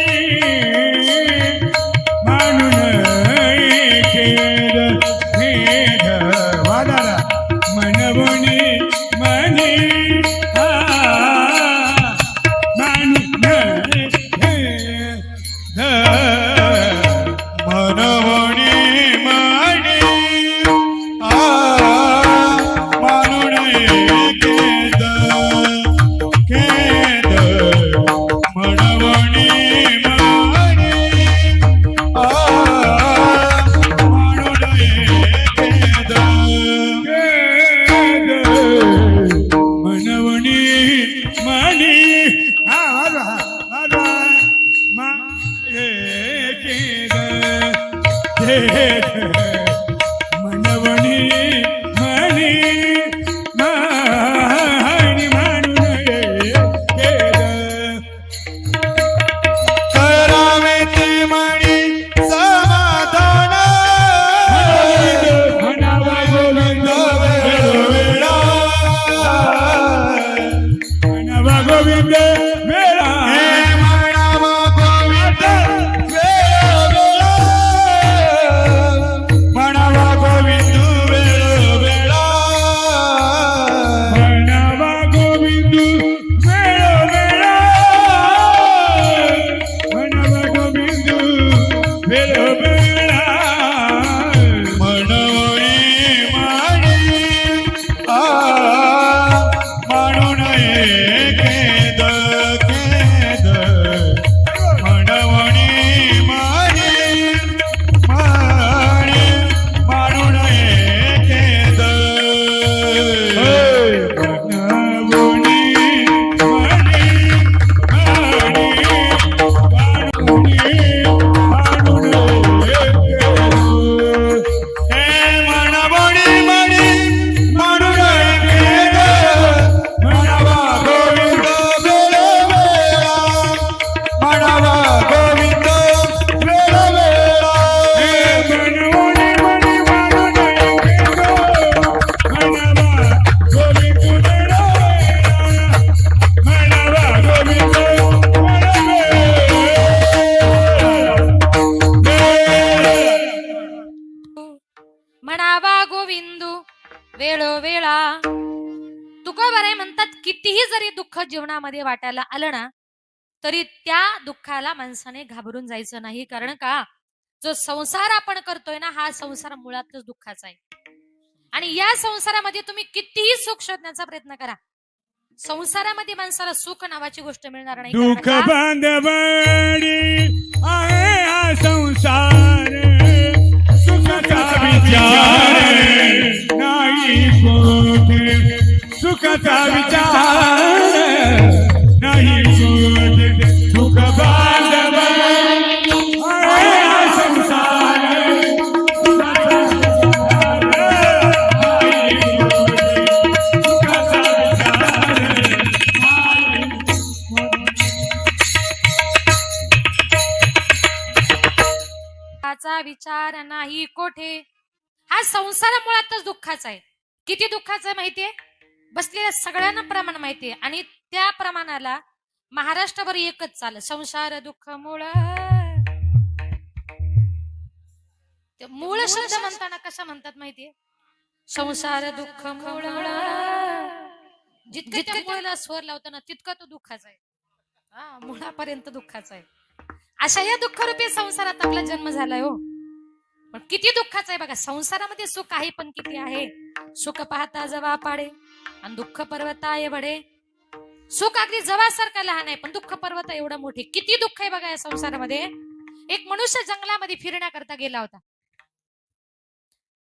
S1: वेळोवेळा. तुकोबाराय म्हणतात, कितीही जरी दुःख जीवनामध्ये वाटायला आलं ना तरी त्या दुःखाला माणसाने घाबरून जायचं नाही. कारण का, जो संसार आपण करतोय ना हा संसार मुळातच दुःखाचा आहे. आणि या संसारामध्ये तुम्ही कितीही सुख शोधण्याचा प्रयत्न करा, संसारामध्ये माणसाला सुख नावाची गोष्ट मिळणार नाही.
S2: दुःख
S1: कारण का?
S2: बांधवडी आहे हा संसार सुखाचा विचार नाही कोठे सुखाचा विचार नाही कोठे सुख बांधवडी आहे हा संसार सुखाचा विचार नाही कोठे सुखाचा
S1: चा विचार नाही कोठे. हा संसार मुळातच दुःखाचा आहे. किती दुःखाचा आहे माहितीये? बसलेल्या सगळ्यांना प्रमाण माहितीये आणि त्या प्रमाणाला महाराष्ट्रभर एकच चाल, संसार दुःख मूळ. मूळ शब्द म्हणताना कशा म्हणतात माहितीये? संसार दुःख मूळ. जितकं मुळाला स्वर लावताना तितकं तो दुःखाचा आहे. मुळापर्यंत दुःखाचा आहे. अशा या दुःखरूपी संसारात आपला जन्म झालाय हो. पण किती दुःखाचा आहे बघा. संसारामध्ये सुख आहे पण किती आहे. सुख पाहता जवा पाडे आणि दुःख पर्वताय वडे. सुख अगदी जवासारखा लहान आहे पण दुःख पर्वत एवढं मोठे. किती दुःख आहे बघा या संसारामध्ये. एक मनुष्य जंगलामध्ये फिरण्याकरता गेला होता.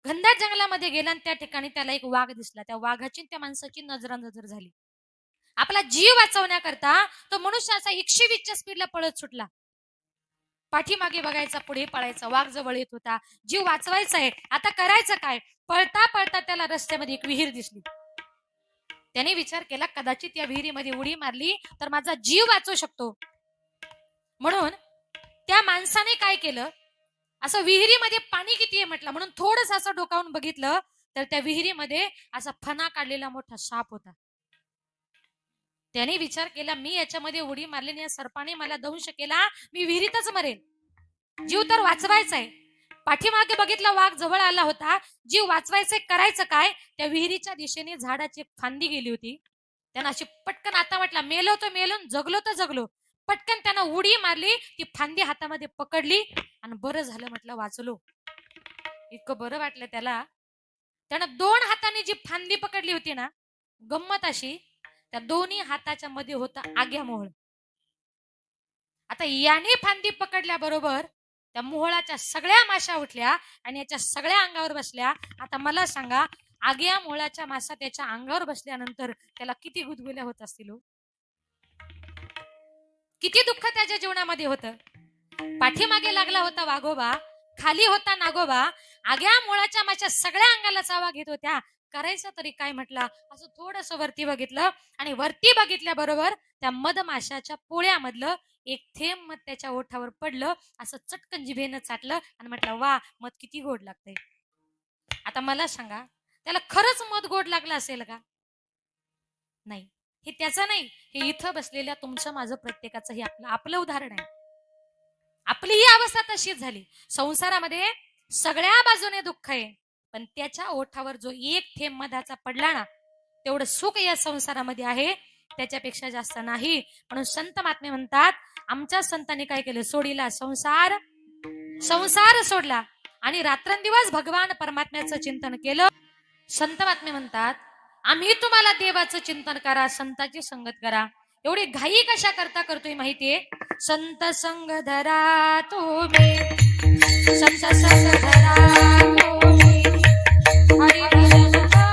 S1: घनदाट जंगलामध्ये गेला आणि त्या ठिकाणी त्याला एक वाघ दिसला. त्या वाघाची त्या माणसाची नजरानजर झाली. आपला जीव वाचवण्याकरता तो मनुष्य असा 120च्या स्पीडला पळत सुटला. पाठीमागे बघायचा, पुढे पळायचा. वाघ जवळ येत होता. जीव वाचवायचा आहे. आता करायचं काय? पळता पळता त्याला रस्त्यामध्ये एक विहीर दिसली. त्याने विचार केला कदाचित या विहिरीमध्ये उडी मारली तर माझा जीव वाचू शकतो. म्हणून त्या माणसाने काय केलं, असं विहिरीमध्ये पाणी किती आहे म्हटलं म्हणून थोडस असं डोकावून बघितलं तर त्या विहिरीमध्ये असा फणा काढलेला मोठा साप होता. त्याने विचार केला मी याच्यामध्ये उडी मारली आणि या सर्पाने मला दंश केला, मी विहिरीतच मरेल. जीव तर वाचवायचा आहे. पाठीमागे बघितला वाघ जवळ आला होता. जीव वाचवायचंय, करायचं काय? त्या विहिरीच्या दिशेने झाडाची एक फांदी गेली होती. त्यानं अशी पटकन आता म्हटला मेलो तर मेलो, जगलो तर जगलो. पटकन त्यानं उडी मारली, ती फांदी हातामध्ये पकडली आणि बरं झालं म्हटलं वाचलो. इतकं बरं वाटलं त्याला. त्यानं 2 हाताने जी फांदी पकडली होती ना, गंमत अशी त्या दोन्ही हाताच्या मध्ये होता आग्या मोहळ. आता याने फांदी पकडल्याबरोबर त्या मोहळाच्या सगळ्या माशा उठल्या आणि याच्या सगळ्या अंगावर बसल्या. आता मला सांगा आग्या मोहळाच्या माशा त्याच्या अंगावर बसल्यानंतर त्याला किती गुदगुल्या होत असतील. किती दुःख त्याच्या जीवनामध्ये होतं. पाठीमागे लागला होता वाघोबा, खाली होता नागोबा. आग्या मोहळाच्या माशा सगळ्या अंगाला चावा घेत होत्या. करायचं तरी काय म्हटलं. असं थोडस वरती बघितलं आणि वरती बघितल्याबरोबर त्या मधमाशाच्या पोळ्यामधलं एक थेंब मध त्याच्या ओठावर पडलं. असं चटकन जिभेनं चाटलं आणि म्हटलं वा मध किती गोड लागतंय. आता मला सांगा त्याला खरंच मध गोड लागलं असेल का? नाही. हे त्याचं नाही, हे इथं बसलेल्या तुमचं माझं प्रत्येकाचं हे आपलं उदाहरण आहे. आपली ही अवस्था तशीच झाली. संसारामध्ये सगळ्या बाजूने दुःख आहे पण त्याच्या ओठावर जो एक थेंब मधाचा पडला ना, तेवढं सुख या संसारामध्ये आहे, त्याच्यापेक्षा जास्त नाही. म्हणून संत महात्मे म्हणतात आमच्या संतांनी काय केलं, सोडीला संसार, संसार सोडला आणि रात्रंदिवस भगवान परमात्म्याचं चिंतन केलं. संत महात्मे म्हणतात आम्ही तुम्हाला देवाचं चिंतन करा, संताची संगत करा. एवढी घाई कशा करता करतोय माहितीये? संत संग धरा तुम्ही, संत संग धरा तुम्ही, हरी भजन करा,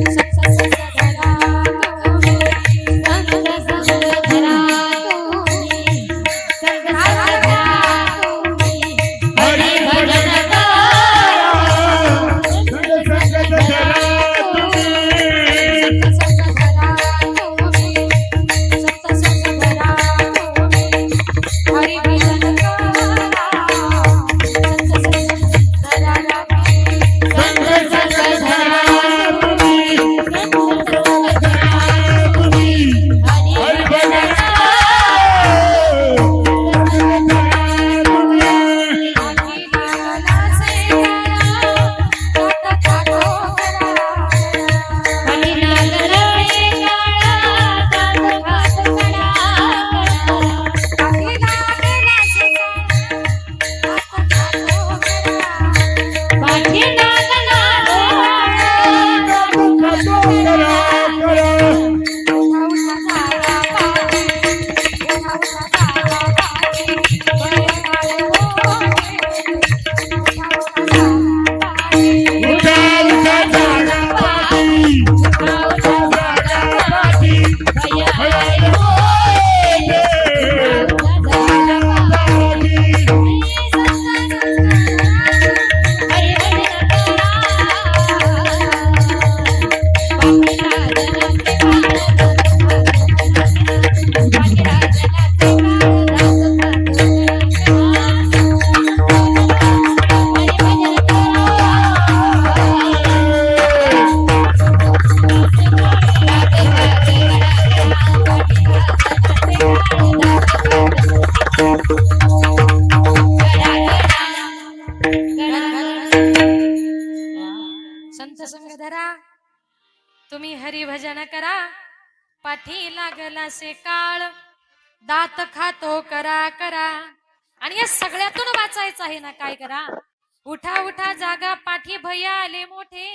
S1: संत संग धरा तुम्ही, संत संग धरा तुम्ही, संत संग धरा तुम्ही, हरी भजन करा, हरी भजन करा, सत्संग धरा, तुम्ही हरिभजन करा, पाठी लागला से काळ, दात खातो करा करा. आणि या सगळ्यातून वाचायचं आहे ना, काय करा, उठा उठा जागा पाठी भैया आले मोठे,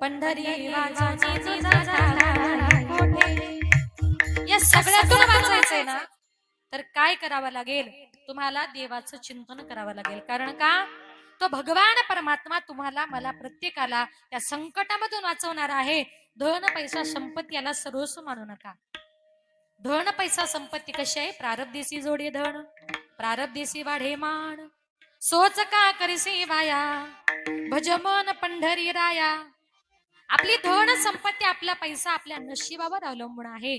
S1: पंढरी वाजाची तुझा झाला मोठे. या सगळ्यातून वाचायचंय ना, तर काय करावं लागेल, तुम्हाला देवाचं चिंतन करावं लागेल. कारण का, तो भगवान परमात्मा तुम्हाला मला प्रत्येकाला त्या संकटामधून वाचवणार आहे. धन पैसा संपत्ती याला सर्वस्व मानू नका. धन पैसा संपत्ती कशी आहे, प्रारब्धेसी जोडे धन, प्रारब्धेसी वाढे मान, सोच का करिसी वाया, भजमन पंढरी राया. आपली धन संपत्ती, आपला पैसा आपल्या नशिबावर अवलंबून आहे.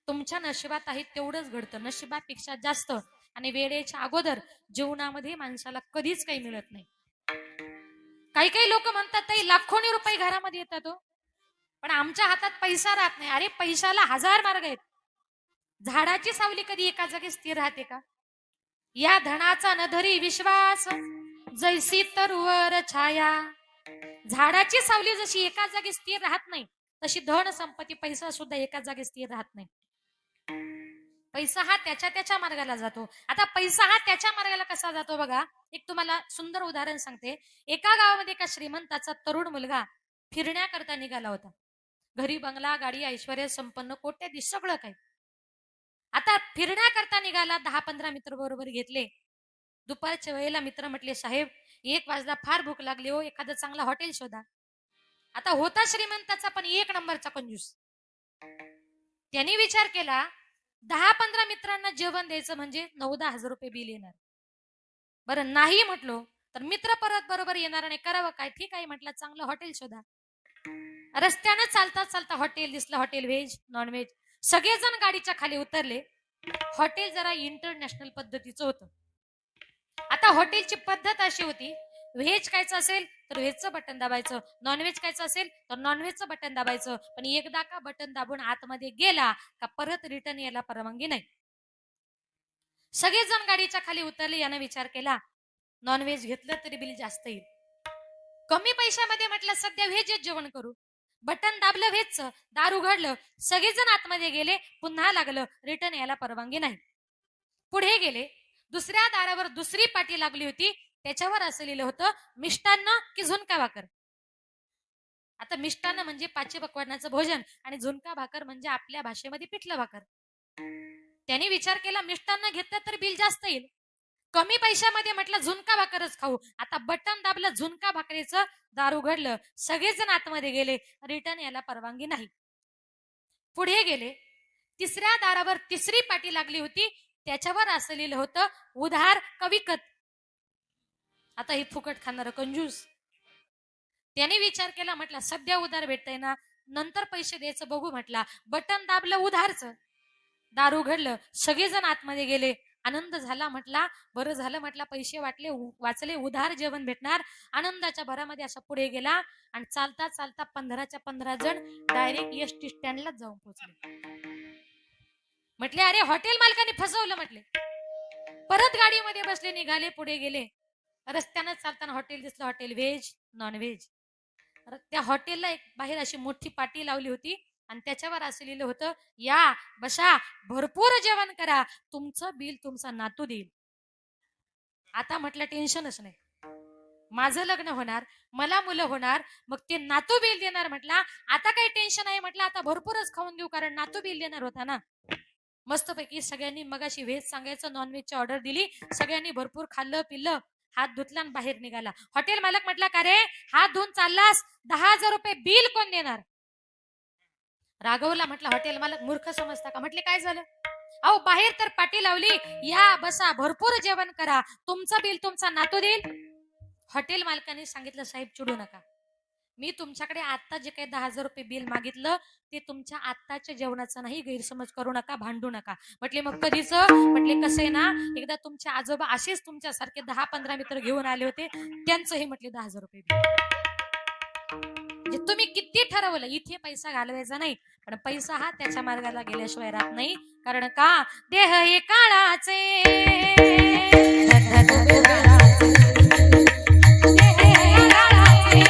S1: तुमच्या नशिबात आहे तेवढंच घडतं, नशिबापेक्षा जास्त. आणि वेळेच्या अगोदर जीवनामध्ये माणसाला कधीच काही मिळत नाही. काही काही लोक म्हणतात ताई लाखोनी रुपये घरामध्ये येतात हो, पण आमच्या हातात पैसा राहत नाही. अरे पैशाला हजार मार्ग आहेत. झाडाची सावली कधी एका जागी स्थिर राहते का? या धनाचा न धरी विश्वास, जैसी तरुवर छाया. झाडाची सावली जशी एका जागी स्थिर राहत नाही, तशी धन संपत्ती पैसा सुद्धा एका जागी स्थिर राहत नाही. पैसा हा त्याच्या मार्गाला जातो. आता पैसा हा त्याच्या मार्गाला कसा जातो बघा, एक तुम्हाला सुंदर उदाहरण सांगते. एका गावामध्ये एका श्रीमंताचा तरुण मुलगा फिरण्याकरता निघाला होता. घरी बंगला, गाडी, ऐश्वर्य संपन्न, कोट्याधीश सगळं काही. आता फिरण्याकरता निघाला, 10-15 मित्र बरोबर घेतले. दुपारच्या वेळेला मित्र म्हटले, साहेब 1 वाजता फार भूक लागली हो, एखादं चांगला हॉटेल शोधा. आता होता श्रीमंताचा पण 1 नंबरचा कंजूस. त्यांनी विचार केला, 10-15 मित्रांना जेवण द्यायचं म्हणजे 9-10 हजार रुपये बिल येणार. बरं नाही म्हटलो तर मित्र परत बरोबर येणार आणि करावं काय, ठीक आहे म्हटलं, चांगलं हॉटेल शोधा. रस्त्यानं चालता चालता हॉटेल दिसलं, हॉटेल व्हेज नॉन व्हेज. सगळेजण गाडीच्या खाली उतरले. हॉटेल जरा इंटरनॅशनल पद्धतीचं होतं. आता हॉटेलची पद्धत अशी होती, व्हेज खायचं असेल तर व्हेजचं बटन दाबायचं, नॉनव्हेज खायचं असेल तर नॉनव्हेजचं बटन दाबायचं. पण एकदा का बटन दाबून आतमध्ये गेला का परत रिटर्न यायला परवानगी नाही. सगळेजण गाडीच्या खाली उतरले. यानं विचार केला, नॉनव्हेज घेतलं तरी बिल जास्त येईल, कमी पैशामध्ये म्हटलं सध्या व्हेजच जेवण करू. बटन दाबलं व्हेजचं, दार उघडलं, सगळेजण आतमध्ये गेले. पुन्हा लागलं, रिटर्न यायला परवानगी नाही. पुढे गेले, दुसऱ्या दारावर दुसरी पाटी लागली होती, त्याच्यावर असं लिहिलं होतं, मिष्टान्न की झुणका भाकर. आता मिष्टान्न म्हणजे पाची पक्वान्नाचं भोजन आणि झुणका भाकर म्हणजे आपल्या भाषेमध्ये पिठलं भाकर. त्यांनी विचार केला, मिष्टान्न घेतलं तर बिल जास्त येईल, कमी पैशामध्ये म्हटलं झुणका भाकरच खाऊ. आता बटन दाबलं, झुणका भाकरीचं दार उघडलं, सगळेजण आतमध्ये गेले. रिटर्न यायला परवानगी नाही. पुढे गेले, तिसऱ्या दारावर तिसरी पाटी लागली होती, त्याच्यावर असं लिहिलं होतं, उधार कविकत. आता ही फुकट खाणार कंजूस. त्याने विचार केला, म्हटलं सध्या उधार भेटतंय ना, नंतर पैसे द्यायचं बघू. म्हटला बटन दाबलं, उधारचं दार उघडलं, सगळेजण आतमध्ये गेले. आनंद झाला. म्हटला बरं झालं, म्हटला पैसे वाचले, उधार जेवण भेटणार. आनंदाच्या भरामध्ये असा पुढे गेला आणि चालता चालता 15च्या 15 जण डायरेक्ट एसटी स्टँडलाच जाऊन पोहोचले. म्हटले अरे हॉटेल मालकाने फसवलं. म्हटले परत गाडीमध्ये बसले, निघाले, पुढे गेले. रस्त्यानं चालताना हॉटेल दिसलं, हॉटेल व्हेज नॉन व्हेज. त्या हॉटेलला एक बाहेर अशी मोठी पाटी लावली होती आणि त्याच्यावर असं लिहिलं होतं, या बसा, भरपूर जेवण करा, तुमचं बिल तुमचा नातू देईल. आता म्हटलं टेन्शनच नाही, माझं लग्न होणार, मला मुलं होणार, मग ते नातू बिल देणार. म्हटला आता काही टेन्शन आहे. म्हटलं आता भरपूरच खाऊन देऊ, कारण नातू बिल देणार होता ना. मस्तपैकी सगळ्यांनी मगाशी व्हेज सांगायचं, नॉन व्हेजची ऑर्डर दिली. सगळ्यांनी भरपूर खाल्लं पिल्लं, हात धुतला आणि बाहेर निघाला. हॉटेल मालक म्हटला का रे हात धुवून चाललास, 10,000 रुपये बिल कोण देणार? रागवला. म्हटलं हॉटेल मालक मूर्ख समजता का? म्हटले काय झालं? अहो बाहेर तर पाटी लावली, या बसा, भरपूर जेवण करा, तुमचं बिल तुमचा नातू देईल. हॉटेल मालकाने सांगितलं, साहेब चिडू नका, मी तुमच्याकडे आता जे काही 10,000 रुपये बिल मागितलं ते तुमच्या आत्ताच्या जेवणाचं नाही, गैरसमज करू नका, भांडू नका. म्हटले मग कधीच? म्हटले कसं आहे ना, एकदा तुमचे आजोबा असेच तुमच्यासारखे 10-15 मित्र घेऊन आले होते, त्यांचं हे म्हटले 10,000 रुपये बिल. म्हणजे तुम्ही किती ठरवलं इथे पैसा घालवायचा नाही, पण पैसा हा त्याच्या मार्गाला गेल्याशिवाय राहत नाही. कारण का, देह हे काळाचे, देह हे काळाचे,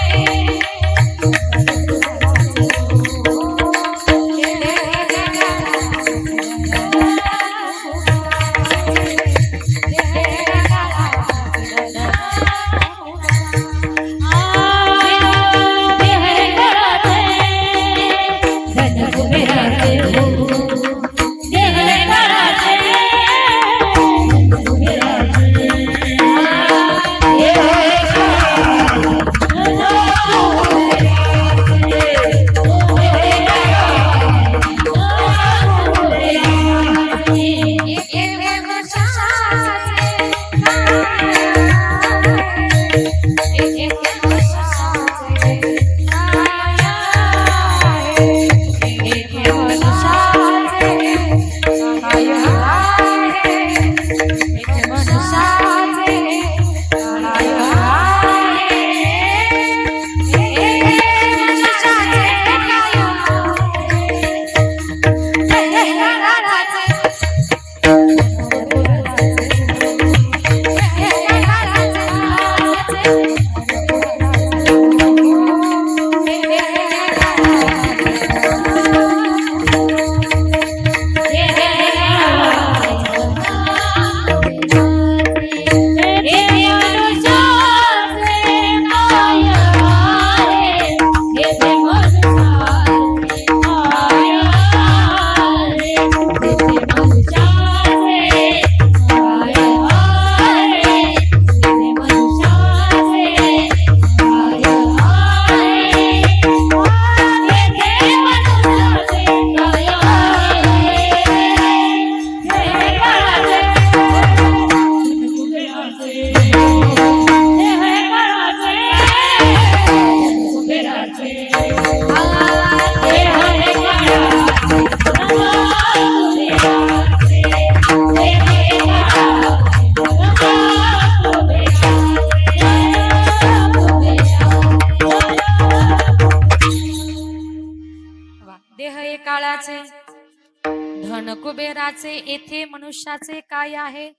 S1: काळाचे धन कुबेराचे, येथे मनुष्याचे काय आहे.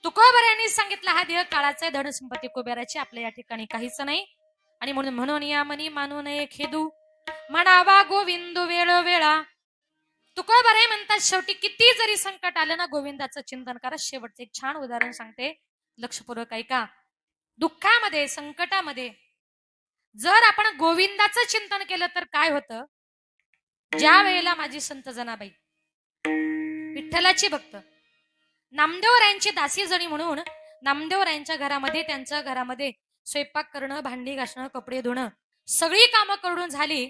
S1: तुकोबऱ्यांनी सांगितलं हा देह काळाचा आहे, धन संपत्ती कुबेराची, आपल्या या ठिकाणी काहीच नाही. आणि म्हणून म्हणून या मनी मानू नये खेदू, म्हणावा गोविंदू वेळोवेळा. तुकोबरे म्हणतात शेवटी किती जरी संकट आलं ना, गोविंदाचं चिंतन करा. शेवटचं एक छान उदाहरण सांगते, लक्षपूर्वक ऐका. दुःखामध्ये संकटामध्ये जर आपण गोविंदाचं चिंतन केलं तर काय होतं. ज्या वेळेला माझी संत जनाबाई विठ्ठलाची भक्त नामदेवरायांची दासी जणी म्हणून नामदेवरायांच्या घरामध्ये, त्यांच्या घरामध्ये स्वयंपाक करणं, भांडी घासणं, कपडे धुणं, सगळी कामं करून झाली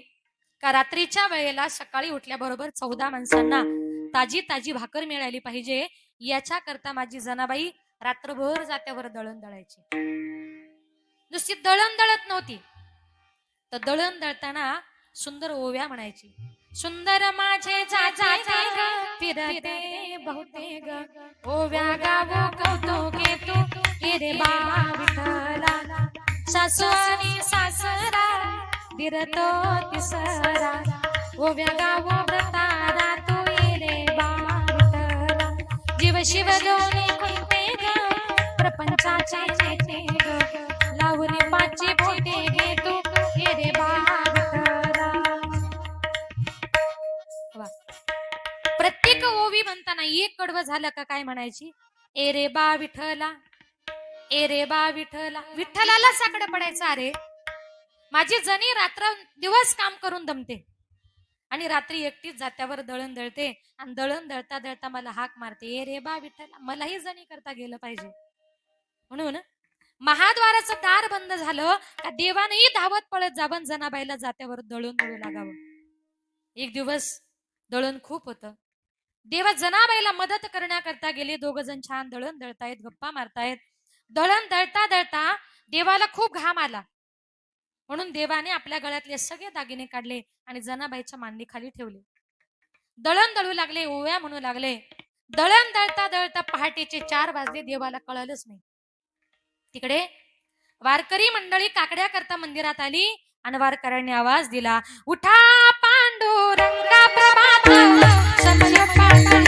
S1: का रात्रीच्या वेळेला सकाळी उठल्याबरोबर 14 माणसांना ताजी ताजी भाकर मिळाली पाहिजे, याच्या करता माझी जनाबाई रात्रभर जात्यावर दळण दळायची. नुसती दळण दळत नव्हती, तर दळण दळताना सुंदर ओव्या म्हणायची. सुंदर माझे जाते ग फिरते बहुते ग, ओव्या गावो कौतुके तू रे बा विठ्ठला. सासू आणि सासरा दिरतो तिसरा, ओव्या गावो व्रतारा तू रे बा विठ्ठला. जीव शिव दोन्ही खुंटे ग प्रपंचाचे नेते ग, लावणी पाची बोटे घे तू रे बा विठ्ठला. प्रत्येक ओवी म्हणताना एक कडवं झालं का काय म्हणायची. ए रे बा विठ्ठला, ए रे बा विठ्ठला. विठ्ठलाला साकडं पडायचं. अरे माझी जणी रात्र दिवस काम करून दमते आणि रात्री एकटीच जात्यावर दळण दळते, आणि दळण दळता दळता मला हाक मारते, ए रे बा विठ्ठला. मलाही जणी करता गेलं पाहिजे. म्हणून महाद्वाराचं दार बंद झालं का देवानंही धावत पळत जावं, जनाबाईला जात्यावर दळण दळू लागावं. एक दिवस दळण खूप होतं. देवा जनाबाईला मदत करण्याकरता गेले. 2 जण छान दळण दळतायत, गप्पा मारतायत. दळण दळता दळता देवाला खूप घाम आला, म्हणून देवाने आपल्या गळ्यातले सगळे दागिने काढले आणि जनाबाईच्या मांडी खाली ठेवले. दळण दळू लागले, ओव्या म्हणू लागले. दळण दळता दळता पहाटेचे 4 वाजले. देवाला कळालंच नाही. तिकडे वारकरी मंडळी काकड्या करता मंदिरात आली आणि वारकऱ्यांनी आवाज दिला, उठा पांडुरंगा प्रभात समय पाटला.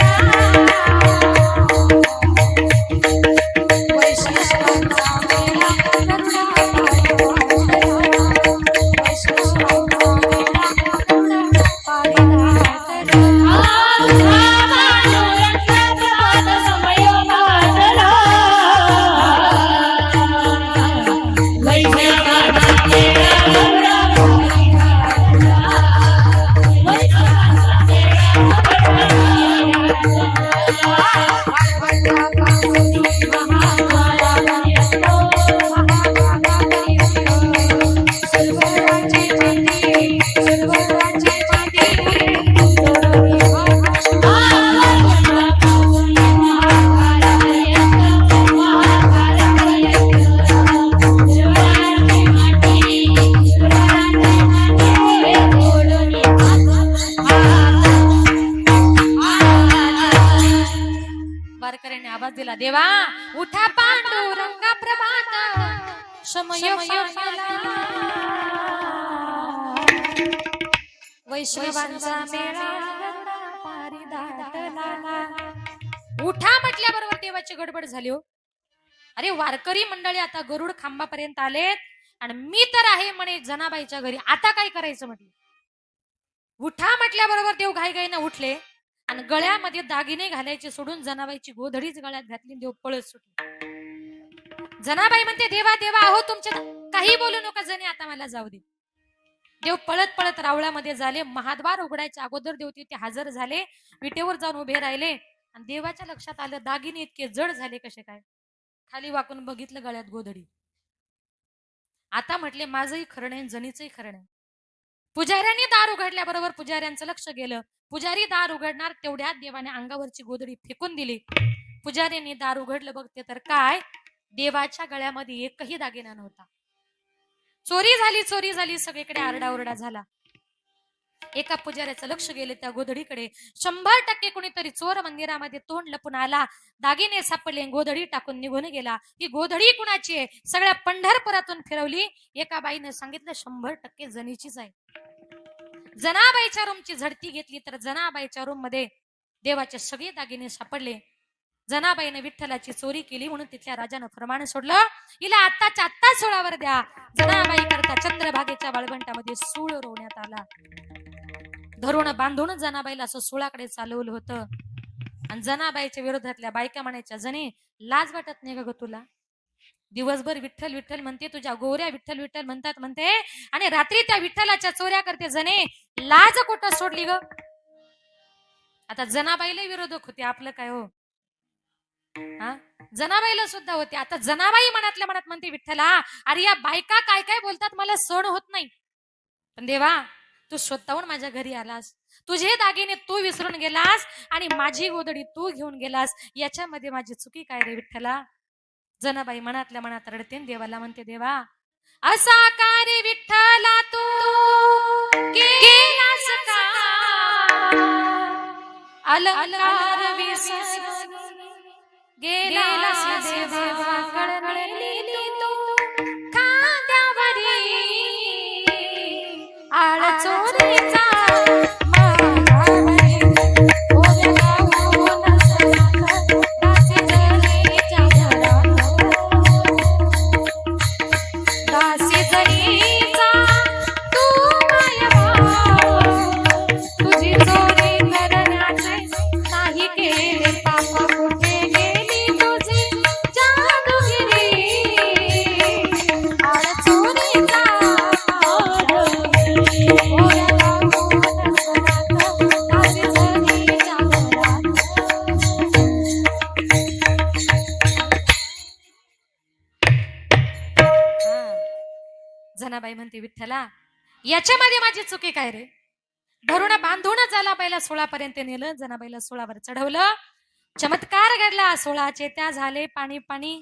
S1: वारकऱ्यांनी आवाज दिला, देवा उठा पांडुरंगा प्रभात समय पाटला. वैष्णवांचा मेळा पारी दाटला. उठा म्हटल्याबरोबर देवाची गडबड झाली हो. अरे वारकरी मंडळी आता गरुड खांबापर्यंत आलेत आणि मी तर आहे म्हणे जनाबाईच्या घरी, आता काय करायचं म्हटलं. उठा म्हटल्याबरोबर देव घाईघाईनं उठले आणि गळ्यामध्ये दागिने घालायचे सोडून जनाबाईची गोधडीच गळ्यात घातली. देव पळत सुटले. जनाबाई म्हणते, देवा देवा अहो तुमच्या काही बोलू नका जणी, आता मला जाऊ दे. देव पळत पळत रावळामध्ये झाले. महाद्वार उघडायच्या अगोदर देव तिथे हजर झाले. विटेवर जाऊन उभे राहिले आणि देवाच्या लक्षात आलं दागिने इतके जड झाले कसे काय. खाली वाकून बघितलं, गळ्यात गोधडी. आता म्हटले माझंही खरं नाही, जणीचंही खरं नाही. पुजाऱ्यांनी दार उघडल्याबरोबर पुजाऱ्यांचं लक्ष गेलं. पुजारी दार उघडणार तेवढ्यात देवाने अंगावरची गोधडी फेकून दिली. पुजाऱ्यांनी दार उघडलं, बघते तर काय, देवाच्या गळ्यामध्ये एकही दागिना नव्हता. चोरी झाली, चोरी झाली, सगळीकडे आरडाओरडा झाला. एका पुजाऱ्याचं लक्ष गेले त्या गोधडीकडे. 100% कोणीतरी चोर मंदिरामध्ये तोंड लपून आला, दागिने सापडले, गोधडी टाकून निघून गेला. ही गोधडी कुणाची आहे? सगळ्या पंढरपुरातून फिरवली. एका बाईने सांगितलं 100% जणीचीच आहे. जनाबाईच्या रूमची झडती घेतली तर जनाबाईच्या रूम मध्ये देवाचे सगळे दागिने सापडले. जनाबाईने विठ्ठलाची चोरी केली म्हणून तिथल्या राजानं फरमान सोडलं, हिला आत्ताच्या आत्ता सोळावर द्या. जनाबाई करता चंद्रभागेच्या वाळवंटामध्ये सूळ रोवण्यात आला. धरून बांधून जनाबाईला असं सुळाकडे चालवलं होतं. आणि जनाबाईच्या विरोधातल्या बायका म्हणायच्या, जणे लाज वाटत नाही ग तुला? दिवसभर विठ्ठल विठ्ठल म्हणते, तुझ्या गोऱ्या विठ्ठल विठ्ठल म्हणतात म्हणते, आणि रात्री त्या विठ्ठलाच्या चोऱ्या करते. जणे लाज कुठं सोडली ग? आता जनाबाईला विरोधक होते, आपलं काय हो? जनाबाईला सुद्धा होते. आता जनाबाई मनातल्या मनात म्हणते विठ्ठला, अरे या बायका काय काय बोलतात मला सहन होत नाही. पण देवा, तू स्वतःहून माझ्या घरी आलास, तुझे दागिने तू विसरून गेलास आणि माझी गोदडी तू घेऊन गेलास, याच्यामध्ये माझी चुकी काय रे विठ्ठला? जनाबाई मनातल्या मनात रडते, देवाला म्हणते, देवा असा का रे विठ्ठला तू केलास का? अलंकार विसरून गेलास देवा, कळकळली तू खांद्यावरी आळ चोरीचा मागावरी. ओव्या गाऊन सरात दासी जरीच्या घरात, दासी जरीचा तू मायवा, तुझी चोरी करण्याचे नाही केले पाप, कुठे गेली तुझी जादूगिरी? आळ चोरीचा जनाबाई म्हणते, विठ्ठला याच्यामध्ये माझी चुकी काय रे? धरून बांधून जनाबाईला सोळापर्यंत नेलं, जनाबाईला सोळावर चढवलं. चमत्कार घडला, सोळाचे त्या झाले पाणी पाणी.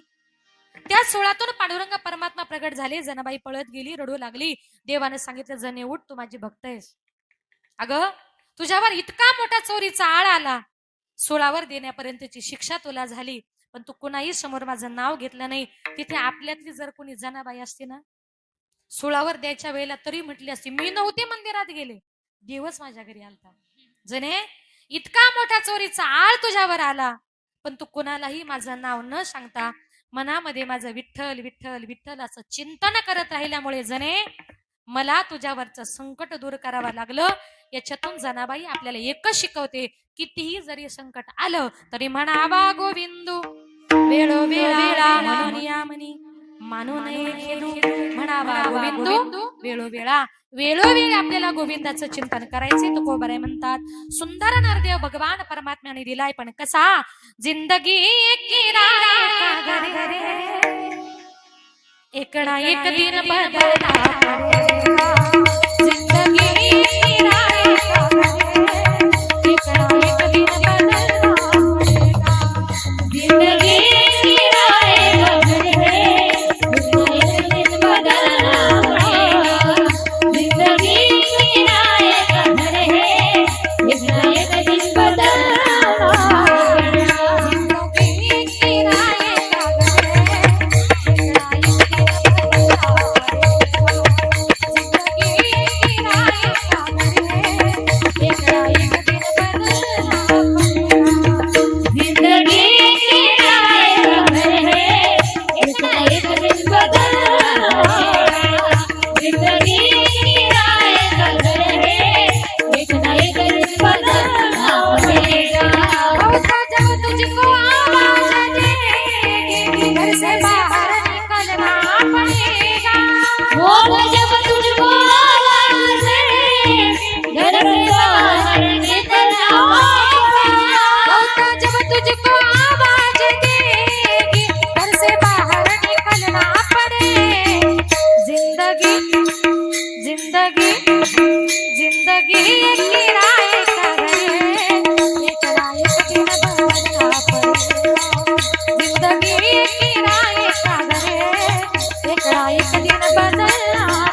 S1: त्या सोळातून पांडुरंग परमात्मा प्रगट झाले. जनाबाई पळत गेली, रडू लागली. देवाने सांगितलं, जने उठ, तू माझी भक्त आहेस. अगं तुझ्यावर इतका मोठा चोरीचा आळ आला, सोळावर देण्यापर्यंतची शिक्षा तुला झाली, पण तू कुणाही समोर माझं नाव घेतलं नाही. तिथे आपल्यातली जर कोणी जनाबाई असते ना, सोळावर द्यायच्या वेळेला तरी म्हटली असती, मी नव्हते मंदिरात गेले, देवच माझ्या घरी आलता. जने इतका मोठा चोरीचा आळ तुझ्यावर आला, पण तू कुणालाही माझं नाव न सांगता मनामध्ये माझं विठ्ठल विठ्ठल विठ्ठल असं चिंतन करत राहिल्यामुळे जने मला तुझ्यावरचं संकट दूर करावं लागलं. याच्यातून जनाबाई आपल्याला एकच शिकवते, कितीही जरी संकट आलं तरी म्हणावा गोविंदू, वेळोवेळा म्हणून या मनी मानू नये खेदू. म्हणावा गोविंदू वेळोवेळा. वेळोवेळी आपल्याला गोविंदाचं चिंतन करायचे. तुकोबाराय म्हणतात, सुंदर नरदेव भगवान परमात्म्याने दिलाय, पण कसा? जिंदगी एक ना एक दिन बदलना, जिंदगी एक ना एक दिन बदलना, जिंदगी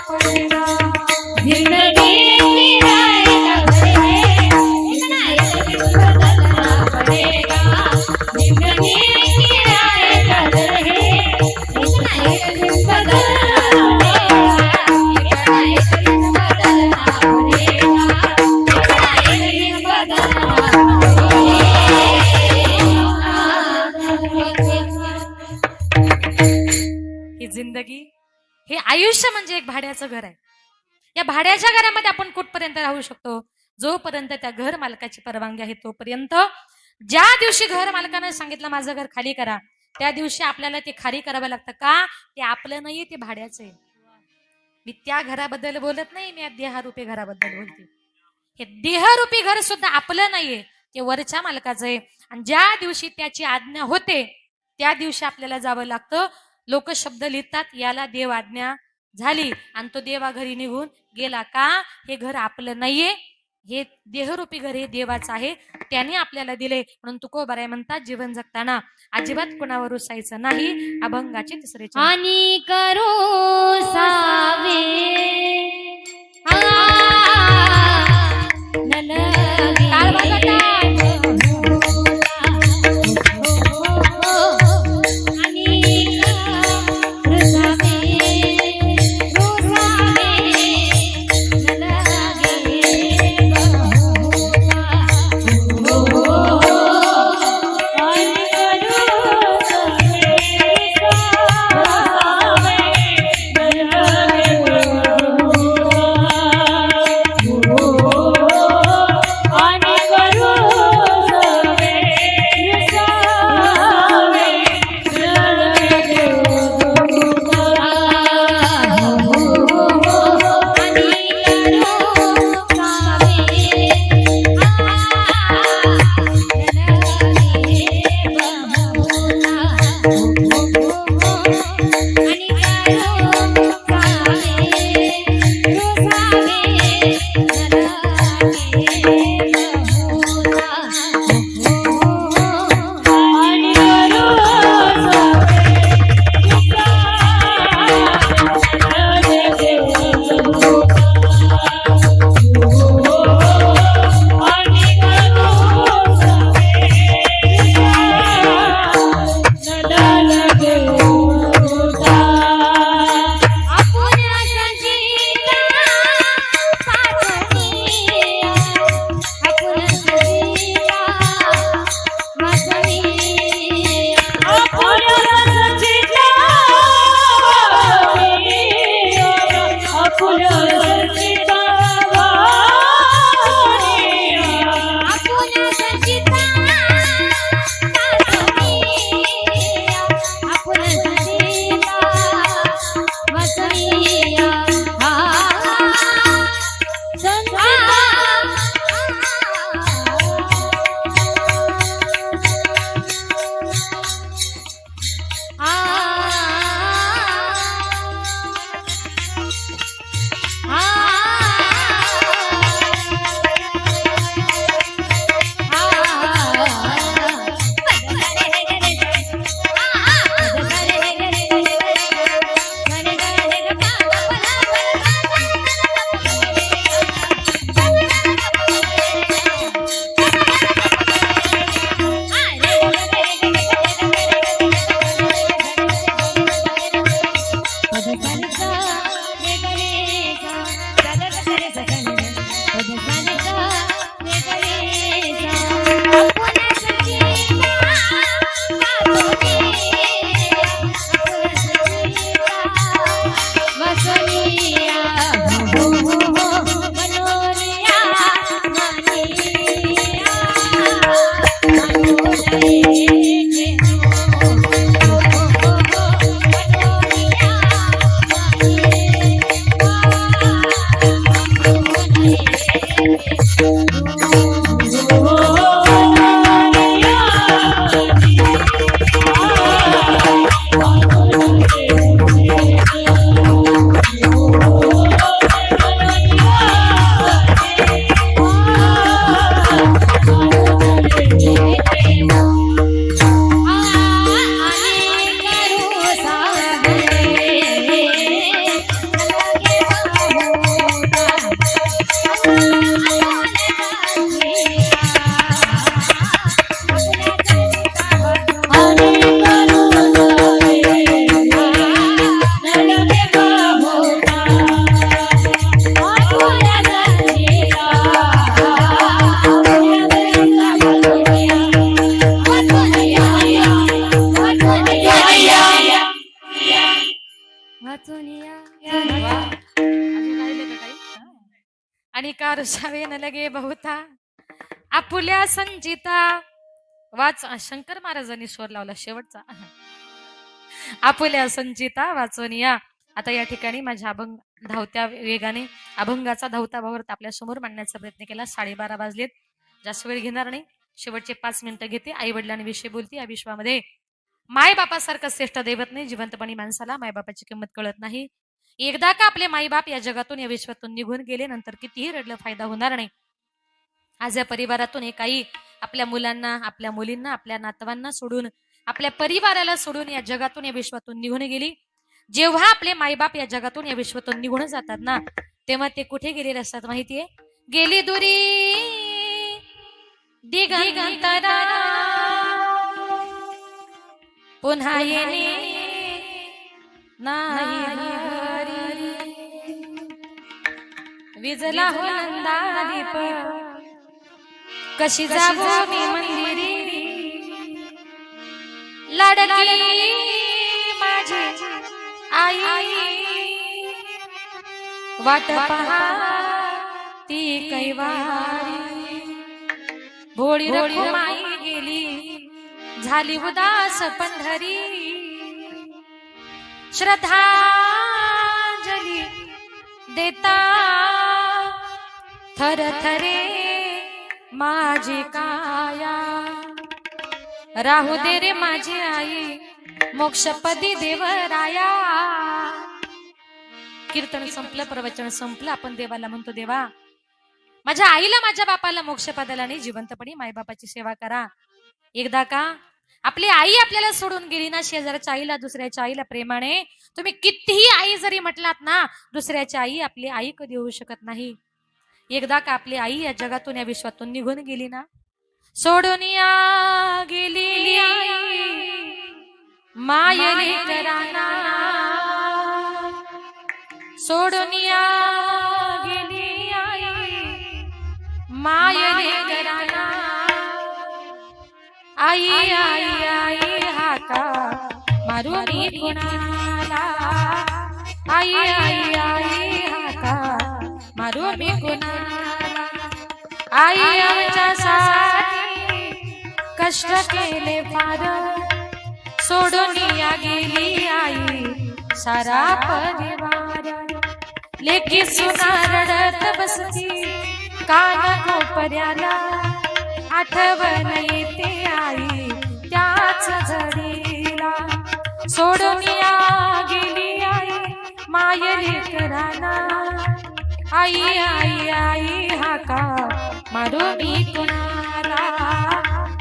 S1: म्हणजे एक भाड्याचं घर आहे. या भाड्याच्या घरामध्ये आपण कुठपर्यंत राहू शकतो? जोपर्यंत त्या घर मालकाची परवानगी आहे तोपर्यंत. ज्या दिवशी घर मालकाने सांगितलं माझं घर खाली करा, त्या दिवशी आपल्याला ते खाली करावं लागतं. का? ते आपलं नाहीये, ते भाड्याचं आहे. मी त्या घराबद्दल बोलत नाही, मी देहरूपी घराबद्दल बोलते. हे देहरूपी घर सुद्धा आपलं नाहीये, ते वरच्या मालकाचं आहे. आणि ज्या दिवशी त्याची आज्ञा होते त्या दिवशी आपल्याला जावं लागतं. लोक शब्द लिहितात, याला देव आज्ञा झाली, आणि तो देवा घरी निघून गेला. का? हे घर आपलं नाहीये, हे देहरूपी घर हे देवाचं आहे, त्याने आपल्याला दिले. म्हणून तुकोबाराय म्हणतात, जीवन जगताना अजिबात कोणावर रुसायचं नाही. अभंगाचे तिसरे चरण.
S3: आणि करो सावे
S1: टाळ वाजवा, टाळ. आणि कारसावे न लगे बहुता आपुल्या संचिता. वाच शंकर महाराजांनी स्वर लावला शेवटचा. आपुल्या संचिता वाचून या. आता या ठिकाणी माझ्या अभंग धावत्या वेगाने अभंगाचा धावता भावार्थ आपल्या समोर मांडण्याचा प्रयत्न केला. 12:30 वाजलेत. जास्त वेळ घेणार नाही. शेवटचे 5 मिनिटं घेते. आई वडिलांविषयी बोलते. या विश्वामध्ये मायबापासारखं श्रेष्ठ दैवत नाही. जिवंतपणी माणसाला मायबापाची किंमत कळत नाही. एकदा का आपले मायबाप या जगातून या विश्वातून निघून गेले नंतर कितीही रडलं फायदा होणार नाही. आज या परिवारातून एक आई आपल्या मुलांना, आपल्या मुलींना, आपल्या नातवांना सोडून, आपल्या परिवाराला सोडून या जगातून या विश्वातून निघून गेली. जेव्हा आपले मायबाप या जगातून या विश्वातून निघून जातात ना, तेव्हा ते कुठे गेलेले असतात माहितीये? गेली दुरी दिगंतरा पुन्हा येणे नाही घरी. विजला हो नंदा दीप कशी जावो मी मंदिरी. लाडकी माझी आई वाट पहा ती कैवारी. भोळी रखुमाई गेली झाली उदास पंढरी. श्रद्धांजली देता थर थरे माझी काया. राहू दे रे माझी आई मोक्षपदी देवराया. कीर्तन संपलं, प्रवचन संपलं. आपण देवाला म्हणतो, देवा माझ्या आईला माझ्या बापाला मोक्षपदाला नाही, जिवंतपणी मायबापाची सेवा करा. एकदा का आपली आई आपल्याला सोडून गेली ना, शेजारच्या आईला, दुसऱ्याच्या आईला प्रेमाने तुम्ही कितीही आई जरी म्हटलात ना, दुसऱ्याची आई आपली आई कधी होऊ शकत नाही. एकदा का आपली आई या जगातून या विश्वातून निघून गेली ना, सोडून या गेली मायली कराना. सोडून या गेली मायली कराना. आई आई आई हाका मारू मी कुणाला. आई आई आई हाका मारू मी कुणाला. आई आमच्यासाठी कष्ट केले फार. सोडून या गेली आई सारा परिवार. लेकी सुना रडत बसती कान कोपऱ्याला. आठवण येते आई त्याच घडीला. सोडून या गेली आई मायली कराना. आई आई आई हाका मारू मी कुणाला.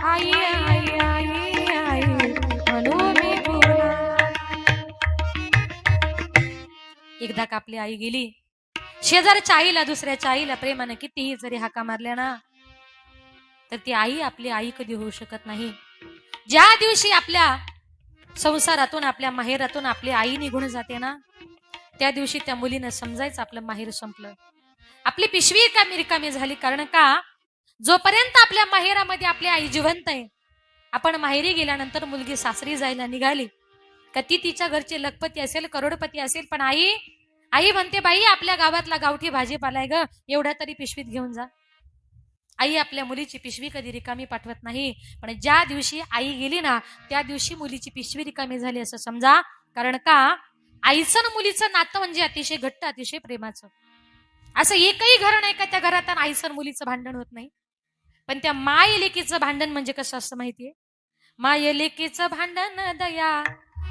S1: आई आई आई आई म्हणू मी कुणाला. एकदा का आपली आई गेली, शेजारच्या आईला, दुसऱ्याच्या आईला प्रेमाने कितीही जरी हाका मारल्या ना, तर ती आई आपली आई कधी होऊ शकत नाही. ज्या दिवशी आपल्या संसारातून, आपल्या माहेरातून आपली आई निघून जाते ना, त्या दिवशी त्या मुलीनं समजायचं आपलं माहेर संपलं, आपली पिशवी रिकामी झाली. कारण का, जोपर्यंत आपल्या माहेरामध्ये आपली आई जिवंत आहे, आपण माहेरी गेल्यानंतर मुलगी सासरी जायला निघाली का ती तिच्या घरचे लखपती असेल, करोडपती असेल, पण आई आई म्हणते, बाई आपल्या गावातला गावठी भाजीपाला आहे ग, एवढ्या तरी पिशवीत घेऊन जा. आई आपल्या मुलीची पिशवी कधी रिकामी पाठवत नाही. पण ज्या दिवशी आई गेली ना, त्या दिवशी मुलीची पिशवी रिकामी झाली असं समजा. कारण का, आईचं आणि मुलीचं नातं म्हणजे अतिशय घट्ट, अतिशय प्रेमाचं. असं एकही घर नाही का त्या घरात आईचं आणि मुलीचं भांडण होत नाही. पण त्या माय लेकीचं भांडण म्हणजे कसं असतं माहितीये? माय लेकीचं भांडण दया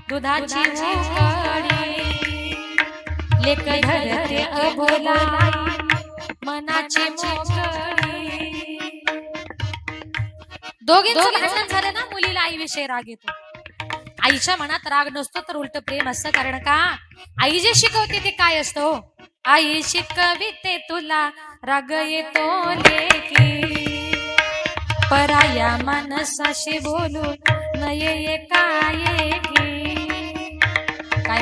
S1: दुधाची उकळी. लेक धरते अबोला मनाची मोकळी. दोघींचं भांडण झालं ना, मुलीला आईविषयी राग येतो. आईच्या मनात राग नसतो, तर उलट प्रेम असतं. कारण का, आई जे शिकवते ते काय असतं? आई शिकविते तुला राग येतो लेकी. पराया माणसाशी बोलू नये काय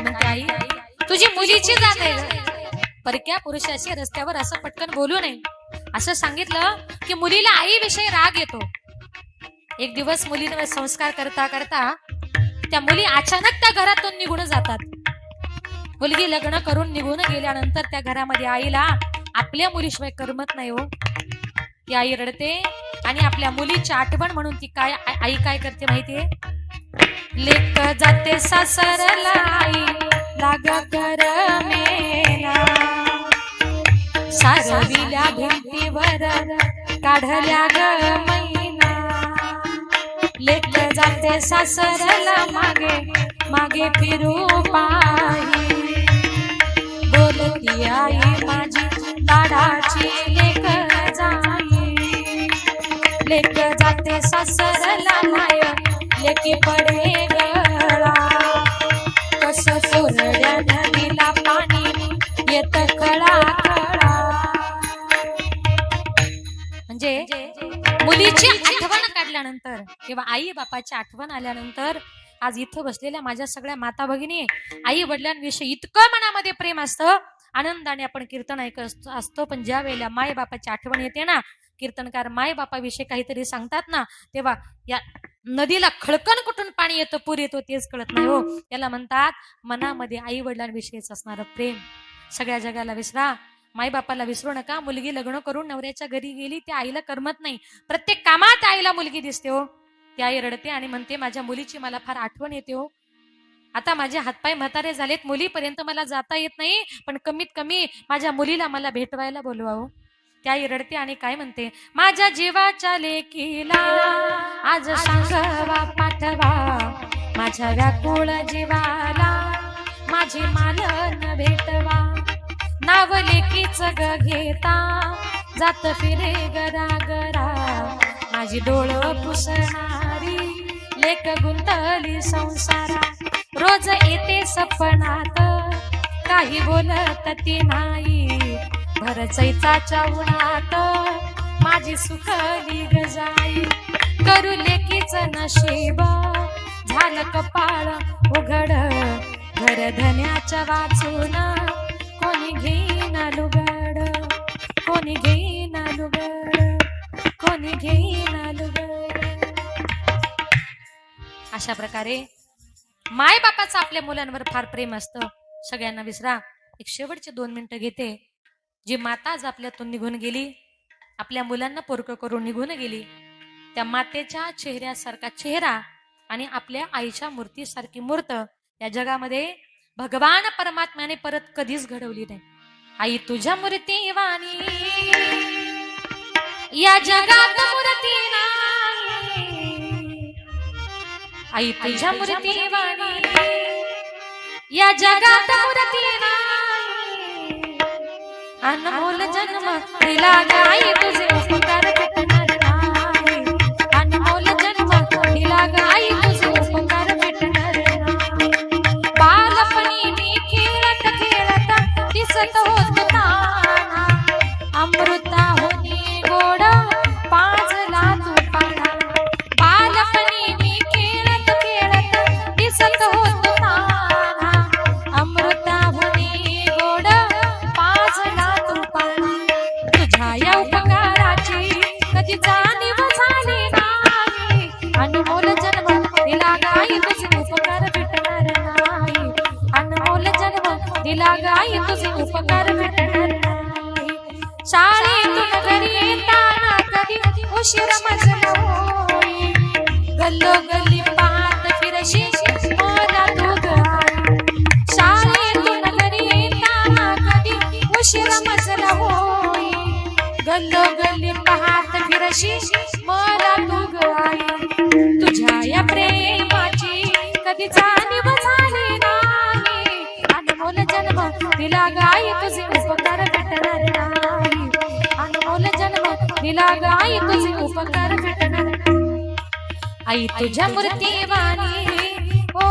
S1: म्हणते आई? तुझी मुलीची जात आहे, परक्या पुरुषाशी रस्त्यावर असं पटकन बोलू नये असं सांगितलं की मुलीला आईविषयी राग येतो. एक दिवस मुलीवर संस्कार करता करता त्या मुली अचानक त्या घरातून निघून जातात. मुलगी लग्न करून निघून गेल्यानंतर त्या घरामध्ये आईला आपल्या मुलीशिवाय करमत नाही हो. ती आई रडते आणि आपल्या मुलीची आठवण म्हणून ती काय आई काय करते माहितीये? लेक जाते सासरला आई लाग करमेना, सारविल्या भिंतीवर काढल्या ग मैना. लेक जाते सासरला मागे मागे फिरू पाही, बोलती आई माझी लाडाची लेक जाई. लेक जाते सासरला माय लेकी पडे गळा, कस सोरड्या नदीला पाणी येत कळा कळा. म्हणजे मुलीची आठवण काढल्यानंतर किंवा आई बापाची आठवण आल्यानंतर आज इथं बसलेल्या माझ्या सगळ्या माता भगिनी, आई वडिलांविषयी इतकं मनामध्ये प्रेम असतं, आनंदाने आपण कीर्तन ऐकत असतो. पण ज्या वेळेला माय बापाची आठवण येते ना, कीर्तनकार माय बापाविषयी काहीतरी सांगतात ना, तेव्हा या नदीला खळकण कुठून पाणी येतं, पूर येतो तेच कळत नाही हो. त्याला म्हणतात मनामध्ये आई वडिलांविषयीच असणारं प्रेम. सगळ्या जगाला विसरा, माय बापाला विसरू नका. मुलगी लग्न करून नवऱ्याच्या घरी गेली, त्या आईला करमत नाही. प्रत्येक कामात आईला मुलगी दिसते हो. ती आई रडते आणि म्हणते माझ्या मुलीची मला फार आठवण येते हो. आता माझे हातपाय म्हातारे झालेत, मुलीपर्यंत मला जाता येत नाही, पण कमीत कमी माझ्या मुलीला मला भेटवायला बोलवावं. त्या आई रडते आणि काय म्हणते? माझ्या जीवाच्या लेकीला आज सांगवा पाठवा, माझ्या व्याकुळ जीवाला माझी मालन भेटवा. नाव लेकीच ग घेता जात फिरे गरा गरा, माझी डोळ पुसणारी लेक गुंतली संसारा. रोज येते सपनात काही बोलत ती नाही, भर चैताच्या उन्हात माझी सुखली गजाई. करू लेकीच नशीब झालं कपाळ उघड, घर धन्याच्या वाचून कोणी घेईन लुगड, कोणी घेईन लुगड, कोणी घेईन लुगड. अशा प्रकारे माय बापाचं आपल्या मुलांवर फार प्रेम असतं. सगळ्यांना विसरा. एक शेवटचे 2 मिनिटं घेते. जी माता आज आपल्यातून निघून गेली, आपल्या मुलांना पोरकं करून निघून गेली, त्या मातेच्या चेहऱ्यासारखा चेहरा आणि आपल्या आईच्या मूर्तीसारखी मूर्त या जगामध्ये भगवान परमात्म्याने परत कधीच घडवली नाही. आई तुझ्या मूर्ती वाणी या जगात मूर्ती नाही, आई तुझ्या मूर्ती वाणी या जगात मूर्ती नाही. अनमोल जन्म दिला गाई तुझे उपकार भेटणार नाही, अनमोल जन्म दिला गाई तुझे उपकार भेटणार नाही. बालपणी मी खेळत खेळत दिसत होत ताना, अमृताहुनी गोड पाजला तू पाना. बालपणी मी खेळत खेळत दिसत होत ताना, अमृताहुनी गोड पाजला तू पाना. तुझ्या या उपकाराची कधी जाणीव झाली नाही, अनमोल जन्म दिला गाई तुझे उपकार भेटणार नाही, अनमोल जन्म दिला गाई तुझे उपकार भेटणार नाही. शाळेतून घरी येताना कधी उशीर मजला होई, गल्लोगल्ली पाहत फिरशी मला तू गाई. शाळेतून घरी येताना कधी उशीर मजला होई, गल्लोगल्ली पाहत फिरशी मला तू गाई. तुझ्या या प्रेमाची कधी जाणीव झाली नाही, अनमोल जन्म दिला गाई तुझे उपकार भेटणार नाही, अनमोल जन्म दिला गाई तुझे उपकार भेटणार नाही. आई तुझ्या मूर्ती वाणी ओ,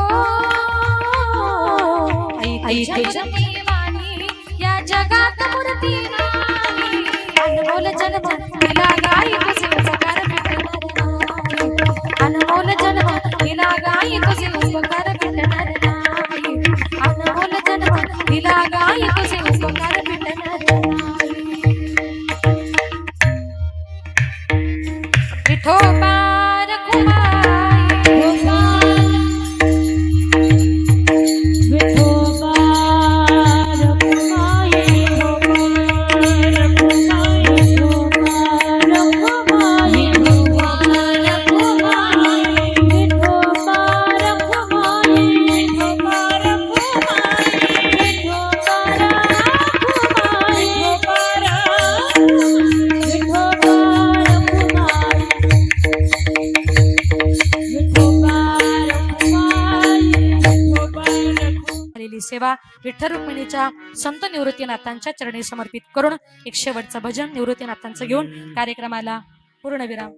S1: आई तुझ्या मूर्ती वाणी या जगात मूर्ती नाही, अनमोल जन्म दिला गाई तुझे उपकार भेटणार नाही, अनमोल जन्म दिला गाई तुझे उपकार भेटणार नाही, अनमोल जन्म दिला गाई तुझे उपकार भेटणार नाही. विठोबा रखुमाई,
S3: विठोबा रखुमाई,
S1: केलेली सेवा विठ्ठल रुक्मिणीच्या संत निवृत्तीनाथांच्या चरणी समर्पित करून एक शेवटचं भजन निवृत्तीनाथांचं घेऊन कार्यक्रमाला पूर्णविराम.